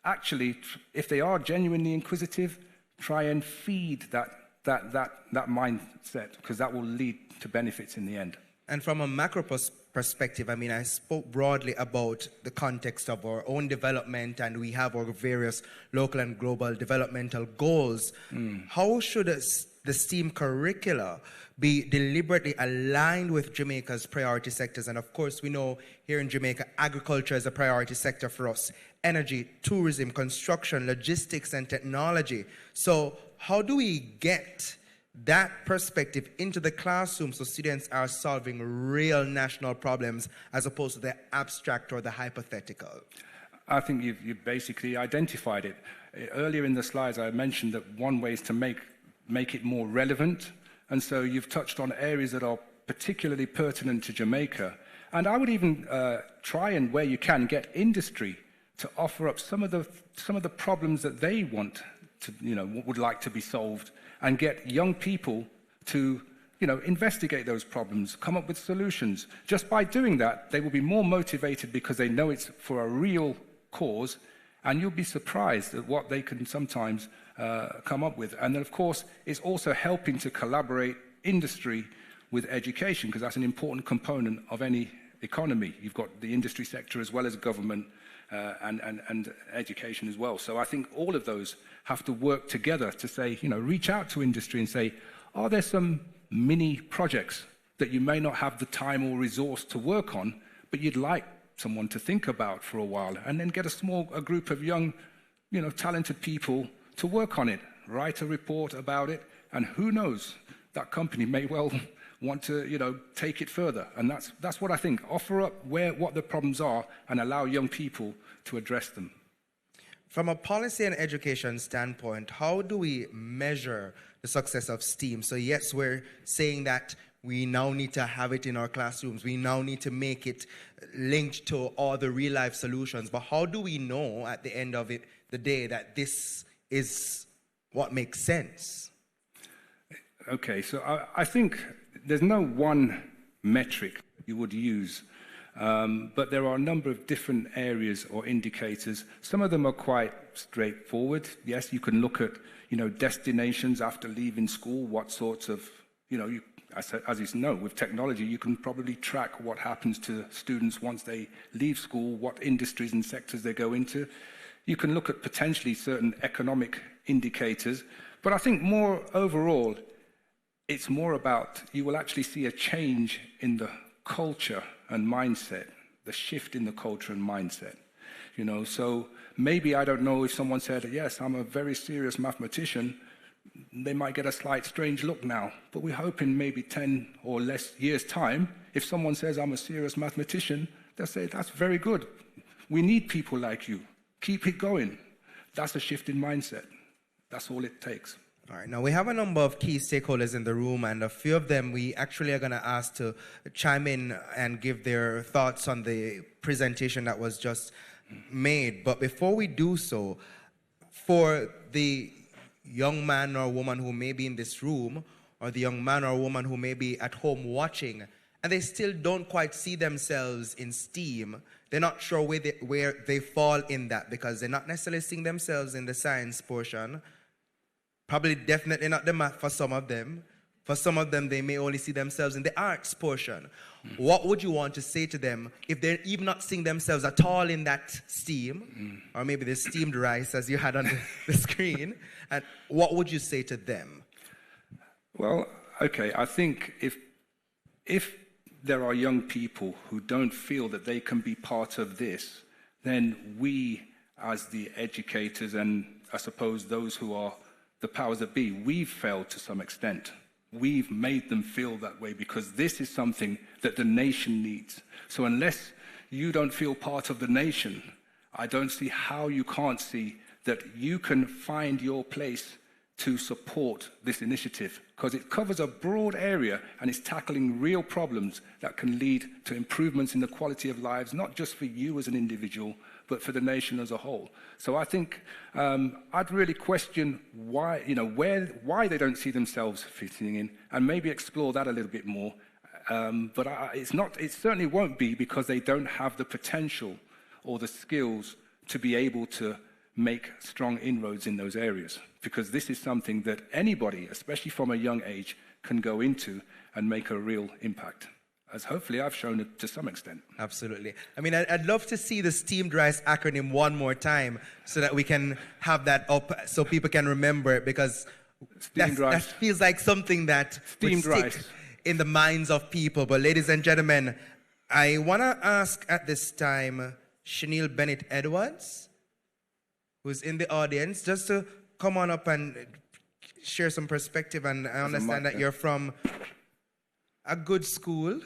actually, if they are genuinely inquisitive, try and feed that mindset, because that will lead to benefits in the end. And from a macro perspective, I mean, I spoke broadly about the context of our own development, and we have our various local and global developmental goals. How should the STEAM curricula be deliberately aligned with Jamaica's priority sectors? And of course, we know here in Jamaica, agriculture is a priority sector for us. Energy, tourism, construction, logistics, and technology. So how do we get that perspective into the classroom so students are solving real national problems as opposed to the abstract or the hypothetical? I think you've basically identified it. Earlier in the slides, I mentioned that one way is to make it more relevant. And so you've touched on areas that are particularly pertinent to Jamaica. And I would even try and, where you can, get industry to offer up some of the problems that they want to, would like to be solved, and get young people to, investigate those problems, come up with solutions. Just by doing that, they will be more motivated because they know it's for a real cause, and you'll be surprised at what they can sometimes come up with. And then, of course, it's also helping to collaborate industry with education, because that's an important component of any economy. You've got the industry sector as well as government and education as well. So I think all of those have to work together to say, reach out to industry and say, are there some mini projects that you may not have the time or resource to work on, but you'd like someone to think about for a while, and then get a group of young, talented people to work on it, write a report about it, and who knows, that company may well want to, take it further. And that's what I think. Offer up what the problems are and allow young people to address them. From a policy and education standpoint, how do we measure the success of STEAM? So yes, we're saying that we now need to have it in our classrooms. We now need to make it linked to all the real life solutions. But how do we know at the end of the day that this is what makes sense? Okay, so I think there's no one metric you would use, but there are a number of different areas or indicators. Some of them are quite straightforward. Yes, you can look at, destinations after leaving school, what sorts of, as you know, with technology, you can probably track what happens to students once they leave school, what industries and sectors they go into. You can look at potentially certain economic indicators, but I think more overall, it's more about, you will actually see a change in the culture and mindset, the shift in the culture and mindset. So maybe, I don't know, if someone said, yes, I'm a very serious mathematician, they might get a slight strange look now. But we hope in maybe 10 or less years' time, if someone says I'm a serious mathematician, they'll say, that's very good. We need people like you. Keep it going. That's a shift in mindset. That's all it takes. All right, now we have a number of key stakeholders in the room, and a few of them we actually are going to ask to chime in and give their thoughts on the presentation that was just made. But before we do so, for the young man or woman who may be in this room, or the young man or woman who may be at home watching, and they still don't quite see themselves in STEAM, they're not sure where they fall in that, because they're not necessarily seeing themselves in the science portion, probably definitely not the math for some of them. For some of them, they may only see themselves in the arts portion. What would you want to say to them if they're even not seeing themselves at all in that STEAM, or maybe the steamed rice as you had on the screen, and what would you say to them? Well, okay, I think if there are young people who don't feel that they can be part of this, then we, as the educators, and I suppose those who are the powers that be, we've failed to some extent. We've made them feel that way, because this is something that the nation needs. So unless you don't feel part of the nation, I don't see how you can't see that you can find your place to support this initiative, because it covers a broad area and it's tackling real problems that can lead to improvements in the quality of lives, not just for you as an individual, but for the nation as a whole. So I think I'd really question why, why they don't see themselves fitting in, and maybe explore that a little bit more. But it certainly won't be because they don't have the potential or the skills to be able to make strong inroads in those areas, because this is something that anybody, especially from a young age, can go into and make a real impact, as hopefully I've shown it to some extent. Absolutely. I mean, I'd love to see the steamed rice acronym one more time so that we can have that up so people can remember it, because that feels like something that would stick in the minds of people. But ladies and gentlemen, I want to ask at this time Chanel Bennett-Edwards, who's in the audience, just to come on up and share some perspective. And I understand that you're from a good school.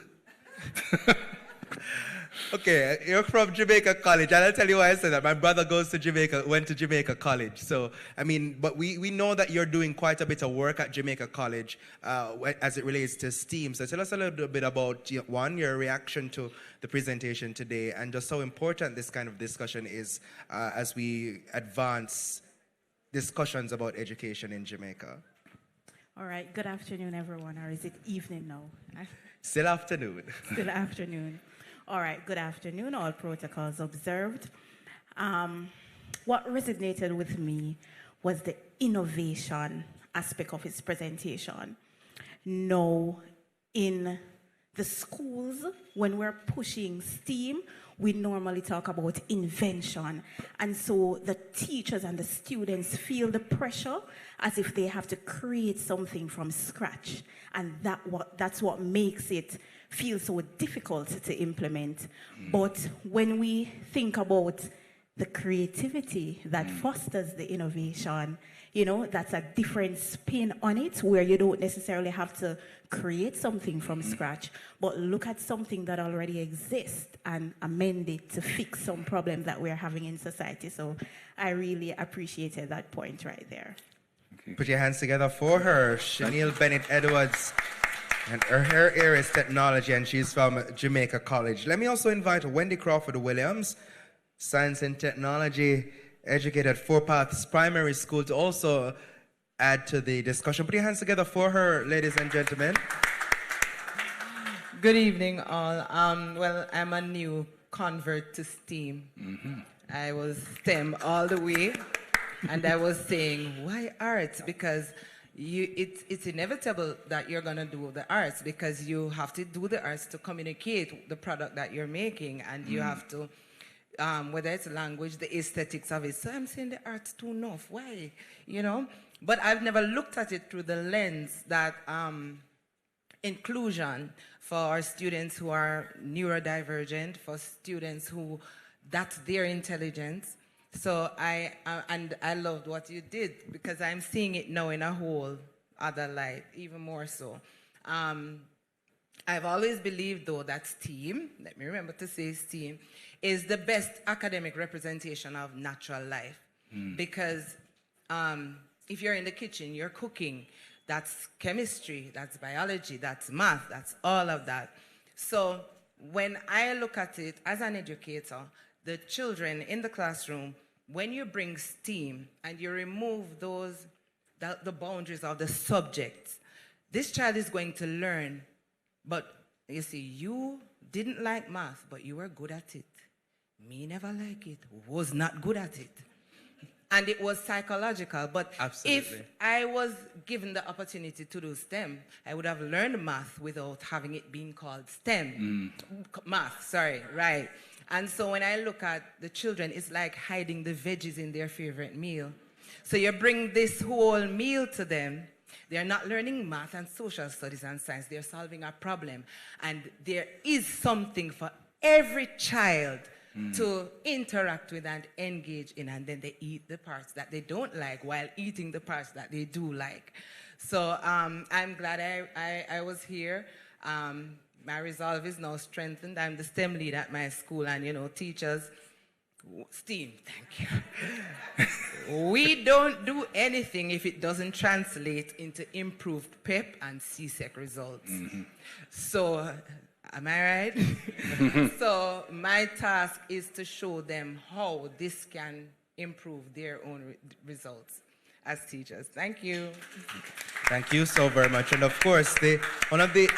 Okay, you're from Jamaica College, and I'll tell you why I said that. My brother went to Jamaica College. So, I mean, but we know that you're doing quite a bit of work at Jamaica College as it relates to STEAM. So tell us a little bit about, one, your reaction to the presentation today, and just how important this kind of discussion is as we advance discussions about education in Jamaica. All right, good afternoon, everyone, or is it evening now? Still afternoon. Still afternoon. All right, good afternoon, all protocols observed. What resonated with me was the innovation aspect of his presentation. Now, in the schools, when we're pushing STEAM, we normally talk about invention. And so the teachers and the students feel the pressure as if they have to create something from scratch. And that's what makes it feel so difficult to implement. But when we think about the creativity that fosters the innovation, You know, that's a different spin on it where you don't necessarily have to create something from scratch, but look at something that already exists and amend it to fix some problems that we're having in society. So I really appreciated that point right there. Put your hands together for her, Chanel Bennett Edwards. And her area is technology, and she's from Jamaica College. Let me also invite Wendy Crawford Williams, science and technology educator at Four Paths Primary School, to also add to the discussion. Put your hands together for her, ladies and gentlemen. Good evening, all. Well, I'm a new convert to STEAM. I was STEM all the way, and I was saying, why arts? Because it's inevitable that you're going to do the arts, because you have to do the arts to communicate the product that you're making, and you have to, whether it's language, the aesthetics of it. So I'm saying the arts too enough. Why? You know? But I've never looked at it through the lens that inclusion for our students who are neurodivergent, for students who that's their intelligence. So I loved what you did, because I'm seeing it now in a whole other light, even more so. I've always believed, though, that STEAM, let me remember to say STEAM, is the best academic representation of natural life. Because if you're in the kitchen, you're cooking, that's chemistry, that's biology, that's math, that's all of that. So when I look at it as an educator, the children in the classroom, when you bring STEAM and you remove the boundaries of the subjects, this child is going to learn. But you see, you didn't like math, but you were good at it. Me never like it, was not good at it. And it was psychological. But if I was given the opportunity to do STEM, I would have learned math without having it being called STEM. Math, sorry, right. And so when I look at the children, it's like hiding the veggies in their favorite meal. So you bring this whole meal to them. They're not learning math and social studies and science. They're solving a problem. And there is something for every child to interact with and engage in. And then they eat the parts that they don't like while eating the parts that they do like. So I'm glad I was here. My resolve is now strengthened. I'm the STEM lead at my school, and, you know, teachers, STEAM, thank you. We don't do anything if it doesn't translate into improved PEP and CSEC results. So, am I right? So, my task is to show them how this can improve their own results as teachers. Thank you. Thank you so very much. And of course, one of the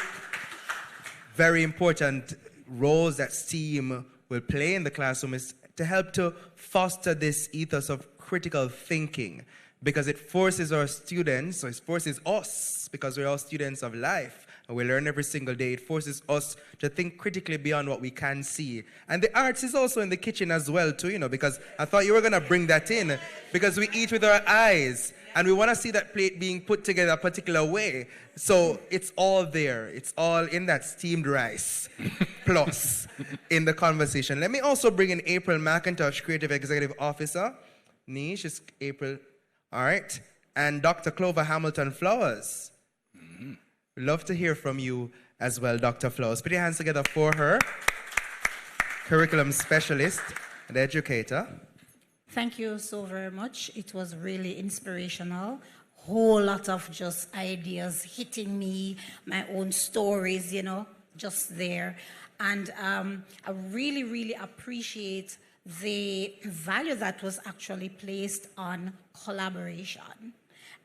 very important roles that STEAM will play in the classroom is to help to foster this ethos of critical thinking, because it forces our students, so it forces us, because we're all students of life and we learn every single day, it forces us to think critically beyond what we can see. And the arts is also in the kitchen as well too, you know, because I thought you were going to bring that in, because we eat with our eyes and we want to see that plate being put together a particular way. So it's all there. It's all in that steamed rice plus in the conversation. Let me also bring in April McIntosh, Creative Executive Officer. Niche is April. All right. And Dr. Clover Hamilton Flowers. Love to hear from you as well, Dr. Flowers. Put your hands together for her. Curriculum specialist and educator. Thank you so very much. It was really inspirational. Whole lot of just ideas hitting me, my own stories, you know, just there. And I really, really appreciate the value that was actually placed on collaboration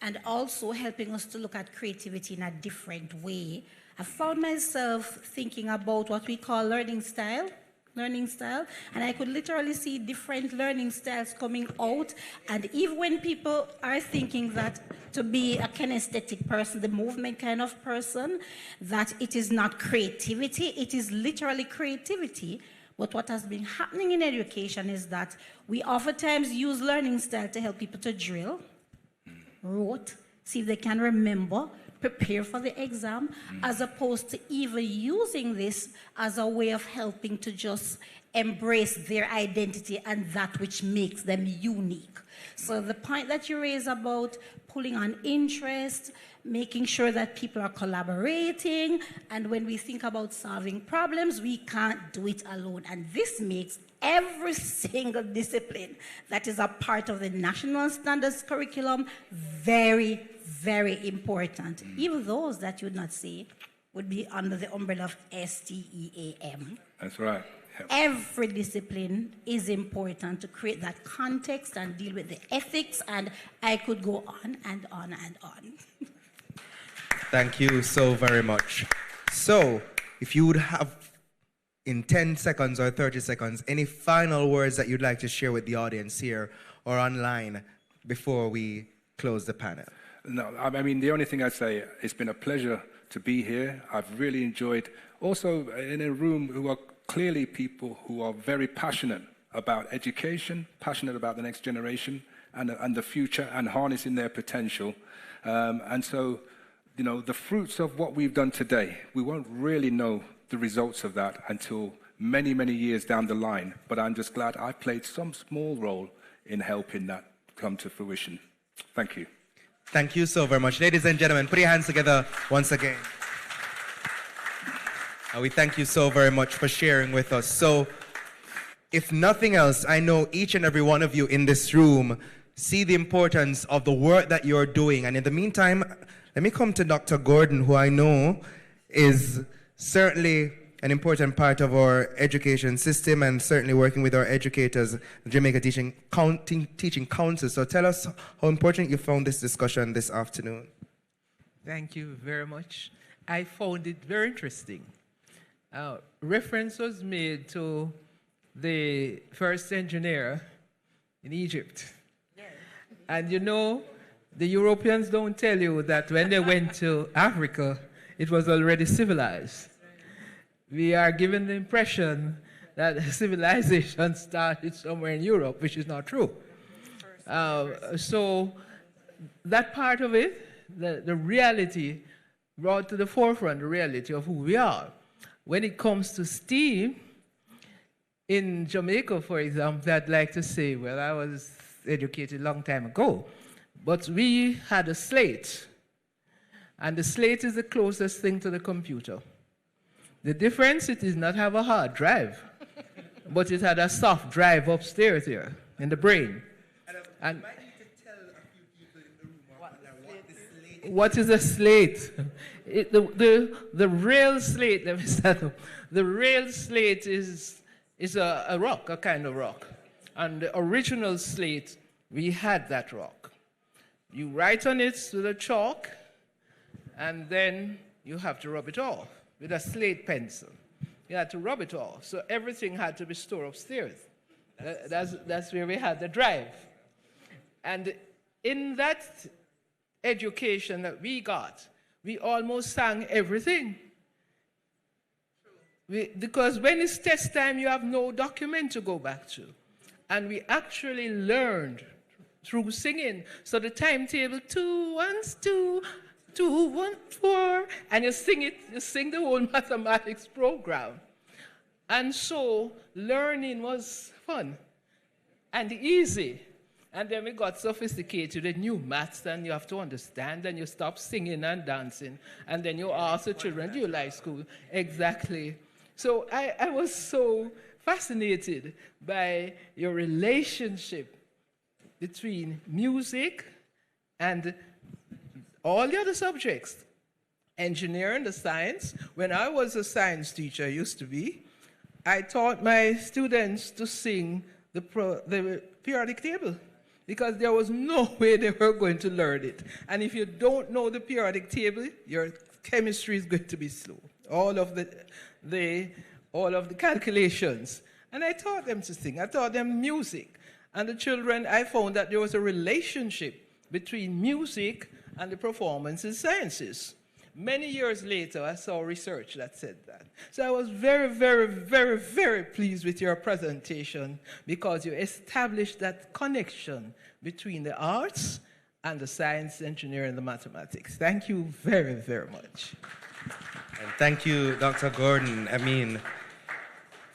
and also helping us to look at creativity in a different way. I found myself thinking about what we call learning style, and I could literally see different learning styles coming out. And even when people are thinking that to be a kinesthetic person, the movement kind of person, that it is not creativity, it is literally creativity. But what has been happening in education is that we oftentimes use learning style to help people to drill, wrote, see if they can remember, prepare for the exam, as opposed to even using this as a way of helping to just embrace their identity and that which makes them unique. So the point that you raise about pulling on interest, making sure that people are collaborating, and when we think about solving problems, we can't do it alone. And this makes every single discipline that is a part of the national standards curriculum very, very important. Even those that you would not say would be under the umbrella of STEAM. That's right. Yep. Every discipline is important to create that context and deal with the ethics, and I could go on and on and on. Thank you so very much. So, if you would have, in 10 seconds or 30 seconds, any final words that you'd like to share with the audience here or online before we close the panel? No, I mean, the only thing I'd say, it's been a pleasure to be here. I've really enjoyed, also in a room who are clearly people who are very passionate about education, passionate about the next generation and the future and harnessing their potential. And so, you know, the fruits of what we've done today, we won't really know the results of that until many, many years down the line. But I'm just glad I played some small role in helping that come to fruition. Thank you. Thank you so very much. Ladies and gentlemen, put your hands together once again. And we thank you so very much for sharing with us. So, if nothing else, I know each and every one of you in this room see the importance of the work that you're doing. And in the meantime, let me come to Dr. Gordon, who I know is certainly an important part of our education system and certainly working with our educators, the Jamaica Teaching Council. So tell us how important you found this discussion this afternoon. Thank you very much. I found it very interesting. Reference was made to the first engineer in Egypt. Yes. And you know, the Europeans don't tell you that when they went to Africa, it was already civilized. We are given the impression that civilization started somewhere in Europe, which is not true. So that part of it, the reality, brought to the forefront the reality of who we are. When it comes to STEAM, in Jamaica, for example, I'd like to say, well, I was educated a long time ago, but we had a slate, and the slate is the closest thing to the computer. The difference, it did not have a hard drive, but it had a soft drive upstairs here in the brain. And what is a slate? The real slate, let me start up. The real slate is a rock, a kind of rock. And the original slate, we had that rock. You write on it with a chalk, and then you have to rub it off with a slate pencil. You had to rub it off. So everything had to be stored upstairs. That's where we had the drive. And in that education that we got, we almost sang everything. Because when it's test time, you have no document to go back to. And we actually learned through singing. So the timetable, 2 1 2, 2 1 4, and you sing it, you sing the whole mathematics program. And so learning was fun and easy. And then we got sophisticated with new maths, and you have to understand, and you stop singing and dancing. And then you ask the children, do you like school? Exactly. So I was so fascinated by your relationship between music and all the other subjects. Engineering, the science. When I was a science teacher, I used to be, I taught my students to sing the periodic table, because there was no way they were going to learn it. And if you don't know the periodic table, your chemistry is going to be slow. All of the calculations. And I taught them to sing. I taught them music. And the children, I found that there was a relationship between music and the performance in sciences. Many years later, I saw research that said that. So I was very, very, very, very pleased with your presentation, because you established that connection between the arts and the science, engineering, and the mathematics. Thank you very, very much. And thank you, Dr. Gordon. I mean,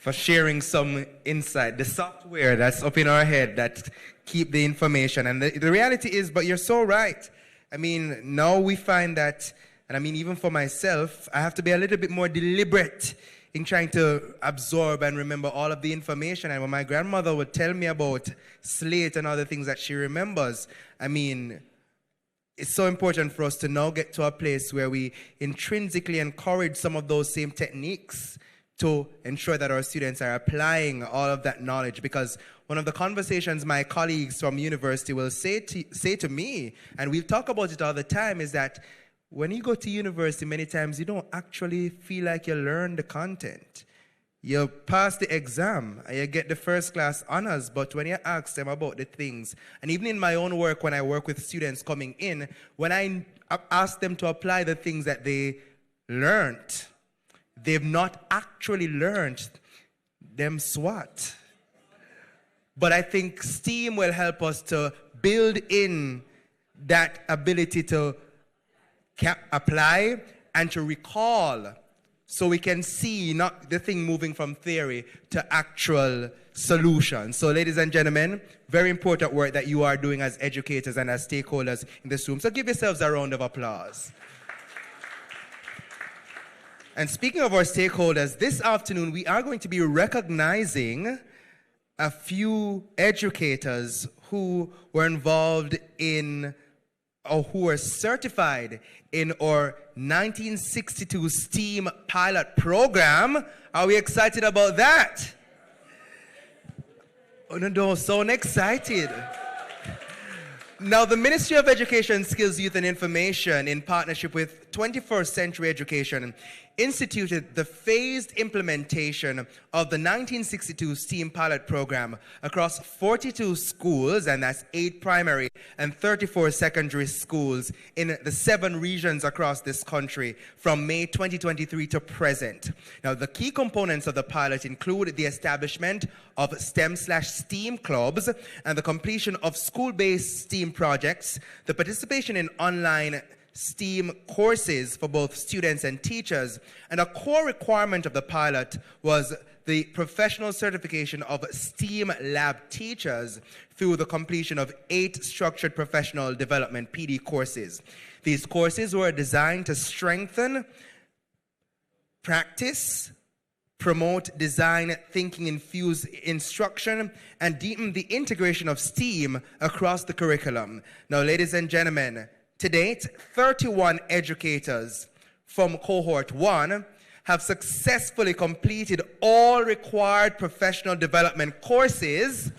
for sharing some insight. The software that's up in our head that keep the information. And the reality is, but you're so right. I mean, now we find that, and I mean, even for myself, I have to be a little bit more deliberate in trying to absorb and remember all of the information. And when my grandmother would tell me about slate and other things that she remembers, I mean, it's so important for us to now get to a place where we intrinsically encourage some of those same techniques to ensure that our students are applying all of that knowledge. Because one of the conversations my colleagues from university will say to me, and we'll talk about it all the time, is that when you go to university, many times you don't actually feel like you learn the content. You pass the exam and you get the first class honors, but when you ask them about the things, and even in my own work, when I work with students coming in, when I ask them to apply the things that they learned, they've not actually learned them SWAT. But I think STEAM will help us to build in that ability to apply and to recall, so we can see not the thing moving from theory to actual solution. So ladies and gentlemen, very important work that you are doing as educators and as stakeholders in this room. So give yourselves a round of applause. And speaking of our stakeholders, this afternoon we are going to be recognizing a few educators who were involved in, or who were certified in our 1962 STEAM pilot program. Are we excited about that? Oh no, so excited. Now, the Ministry of Education, Skills, Youth and Information, in partnership with 21st Century Education, instituted the phased implementation of the 1962 STEAM pilot program across 42 schools, and that's 8 primary and 34 secondary schools in the 7 regions across this country from May 2023 to present. Now, the key components of the pilot include the establishment of STEM/STEAM clubs and the completion of school-based STEAM projects, the participation in online STEAM courses for both students and teachers, and a core requirement of the pilot was the professional certification of STEAM lab teachers through the completion of 8 structured professional development PD courses. These courses were designed to strengthen practice, promote design thinking infused instruction, and deepen the integration of STEAM across the curriculum. Now, ladies and gentlemen, to date, 31 educators from cohort 1 have successfully completed all required professional development courses,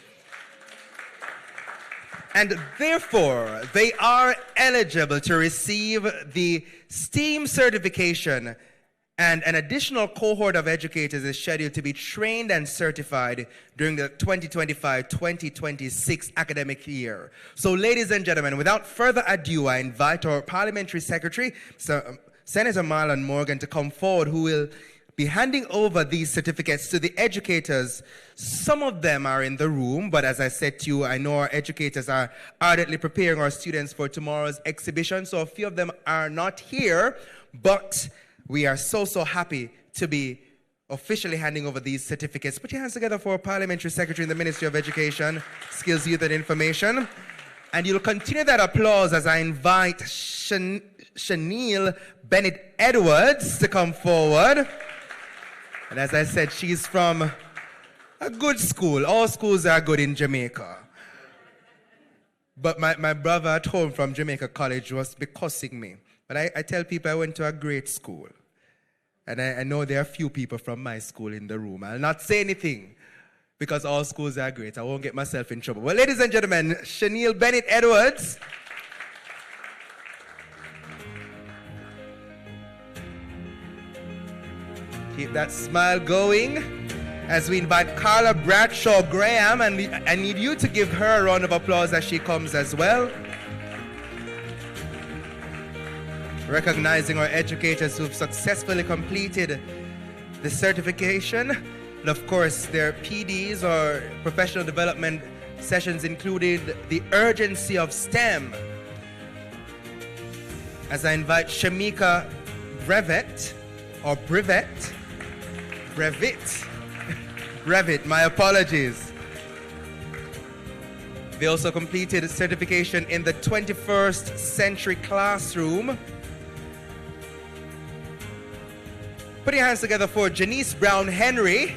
and therefore they are eligible to receive the STEAM certification, and an additional cohort of educators is scheduled to be trained and certified during the 2025-2026 academic year. So, ladies and gentlemen, without further ado, I invite our Parliamentary Secretary, Senator Marlon Morgan, to come forward, who will be handing over these certificates to the educators. Some of them are in the room, but as I said to you, I know our educators are ardently preparing our students for tomorrow's exhibition, so a few of them are not here, but we are so happy to be officially handing over these certificates. Put your hands together for our Parliamentary Secretary in the Ministry of Education, Skills, Youth and Information. And you'll continue that applause as I invite Chanel Bennett-Edwards to come forward. And as I said, she's from a good school. All schools are good in Jamaica. But my brother at home from Jamaica College was cussing me. But I tell people I went to a great school. And I know there are few people from my school in the room. I'll not say anything because all schools are great. I won't get myself in trouble. Well, ladies and gentlemen, Chanel Bennett-Edwards. Keep that smile going as we invite Carla Bradshaw Graham, and I need you to give her a round of applause as she comes as well. Recognizing our educators who've successfully completed the certification. And of course, their PDs or professional development sessions included the urgency of STEM. As I invite Shamika Brevet, Revit, my apologies. They also completed certification in the 21st Century Classroom. Put your hands together for Janice Brown Henry.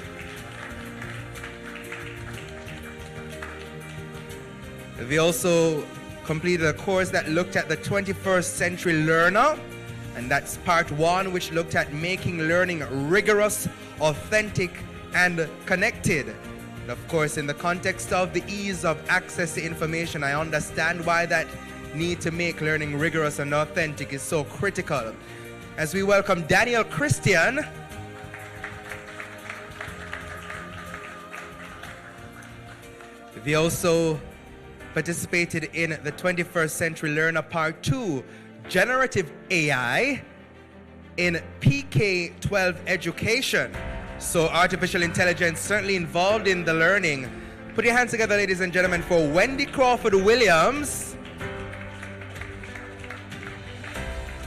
They also completed a course that looked at the 21st Century Learner, and that's part 1, which looked at making learning rigorous, authentic, and connected. And of course, in the context of the ease of access to information, I understand why that need to make learning rigorous and authentic is so critical. As we welcome Daniel Christian, they also participated in the 21st Century Learner Part 2, Generative AI in PK-12 education. So artificial intelligence certainly involved in the learning. Put your hands together, ladies and gentlemen, for Wendy Crawford Williams.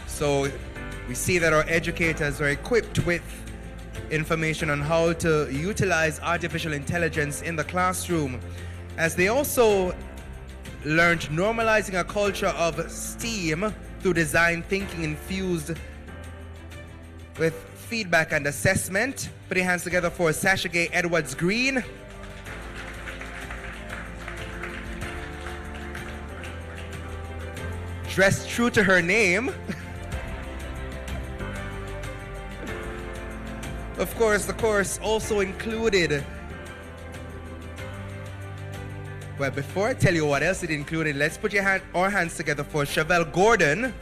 So we see that our educators are equipped with information on how to utilize artificial intelligence in the classroom, as they also learned normalizing a culture of STEAM through design thinking infused with feedback and assessment. Put your hands together for Sasha Gay Edwards Green. Dressed true to her name. Of course, the course also included, well, before I tell you what else it included, let's put our hands together for Chevelle Gordon.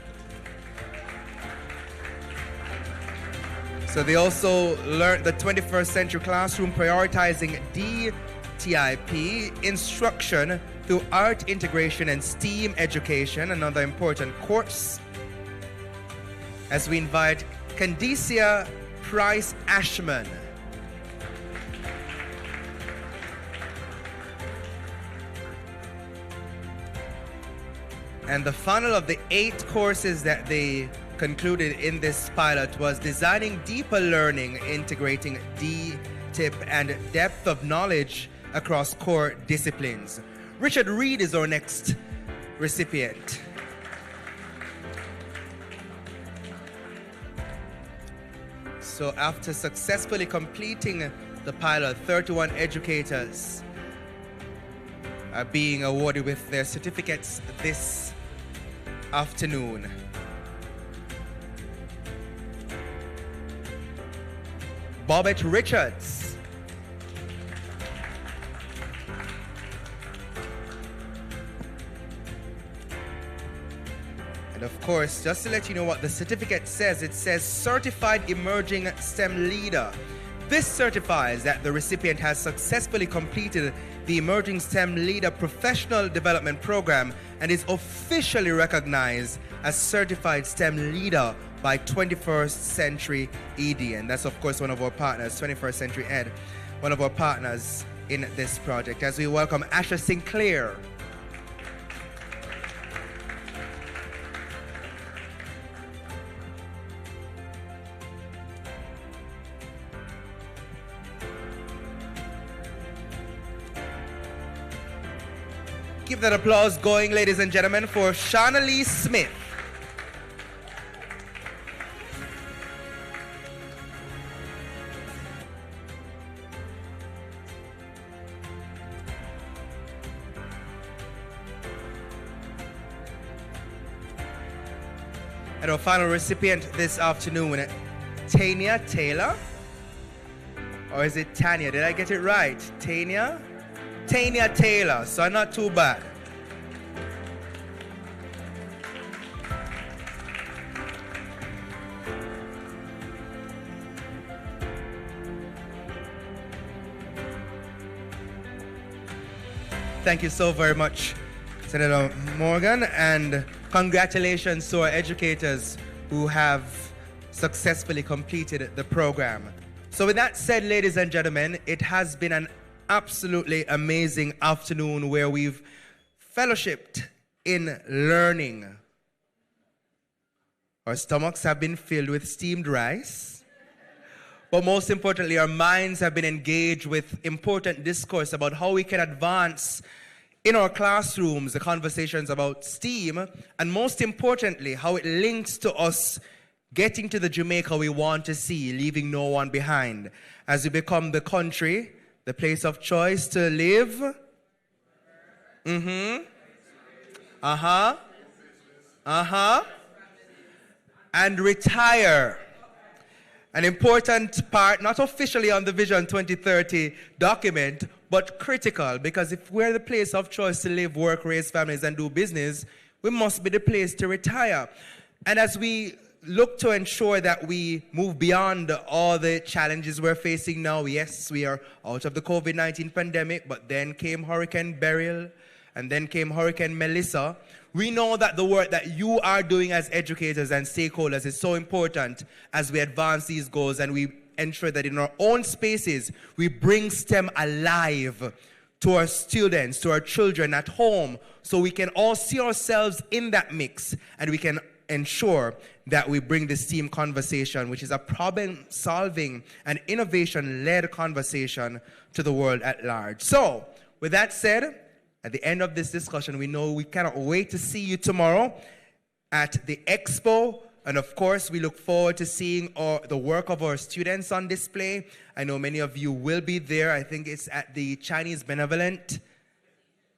So they also learned the 21st Century Classroom, prioritizing DTIP instruction through art integration and STEAM education, another important course. As we invite Candicia Price Ashman. And the final of the 8 courses that they concluded in this pilot was designing deeper learning, integrating DTIP and depth of knowledge across core disciplines. Richard Reed is our next recipient. So after successfully completing the pilot, 31 educators are being awarded with their certificates this afternoon. Bobette Richards. And of course, just to let you know what the certificate says, it says Certified Emerging STEM Leader. This certifies that the recipient has successfully completed the Emerging STEM Leader Professional Development Program and is officially recognized as Certified STEM Leader by 21st Century ED. And that's, of course, one of our partners, 21st Century Ed, one of our partners in this project. As we welcome Asha Sinclair. Keep that applause going, ladies and gentlemen, for Shauna Lee Smith. And our final recipient this afternoon, Tanya Taylor. Or is it Tanya? Did I get it right? Tanya? Tanya Taylor, so not too bad. Thank you so very much, Senator Morgan, and congratulations to our educators who have successfully completed the program. So with that said, ladies and gentlemen, it has been an absolutely amazing afternoon where we've fellowshipped in learning. Our stomachs have been filled with steamed rice. but most importantly, our minds have been engaged with important discourse about how we can advance in our classrooms the conversations about STEAM, and most importantly, how it links to us getting to the Jamaica we want to see, leaving no one behind, as we become the country, the place of choice to live. And retire. An important part, not officially on the Vision 2030 document, but critical, because if we're the place of choice to live, work, raise families, and do business, we must be the place to retire. And as we look to ensure that we move beyond all the challenges we're facing now, yes, we are out of the COVID-19 pandemic, but then came Hurricane Beryl, and then came Hurricane Melissa. We know that the work that you are doing as educators and stakeholders is so important as we advance these goals and we ensure that in our own spaces, we bring STEM alive to our students, to our children at home, so we can all see ourselves in that mix and we can ensure that we bring the STEAM conversation, which is a problem-solving and innovation-led conversation, to the world at large. So, with that said, at the end of this discussion, we know we cannot wait to see you tomorrow at the Expo. And of course, we look forward to seeing the work of our students on display. I know many of you will be there. I think it's at the Chinese Benevolent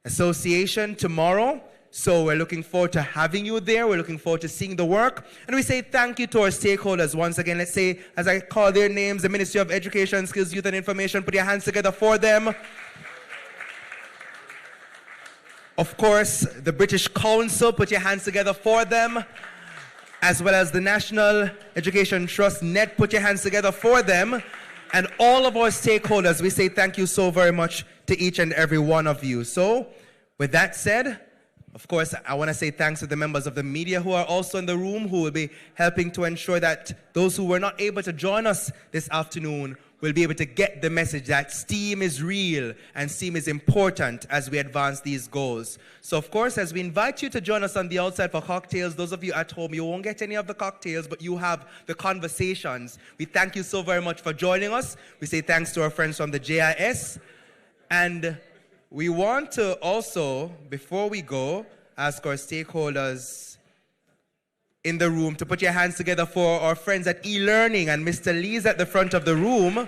Association tomorrow. So we're looking forward to having you there. We're looking forward to seeing the work. And we say thank you to our stakeholders once again. Let's say, as I call their names, the Ministry of Education, Skills, Youth and Information, put your hands together for them. Of course, the British Council, put your hands together for them. As well as the National Education Trust, NET, put your hands together for them. And all of our stakeholders, we say thank you so very much to each and every one of you. So, with that said, of course, I want to say thanks to the members of the media who are also in the room, who will be helping to ensure that those who were not able to join us this afternoon will be able to get the message that STEAM is real and STEAM is important as we advance these goals. So, of course, as we invite you to join us on the outside for cocktails, those of you at home, you won't get any of the cocktails, but you have the conversations. We thank you so very much for joining us. We say thanks to our friends from the JIS. And we want to also, before we go, ask our stakeholders in the room to put your hands together for our friends at e-learning, and Mr. Lee's at the front of the room,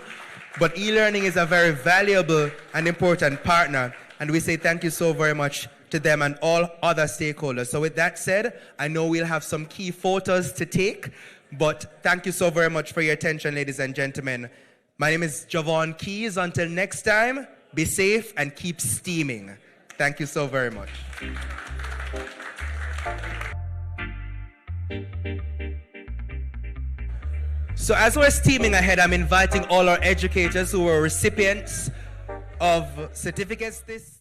but e-learning is a very valuable and important partner, and we say thank you so very much to them and all other stakeholders. So with that said, I know we'll have some key photos to take, but thank you so very much for your attention, ladies and gentlemen. My name is Javon Keys. Until next time, be safe and keep steaming. Thank you so very much. So as we're steaming ahead, I'm inviting all our educators who were recipients of certificates this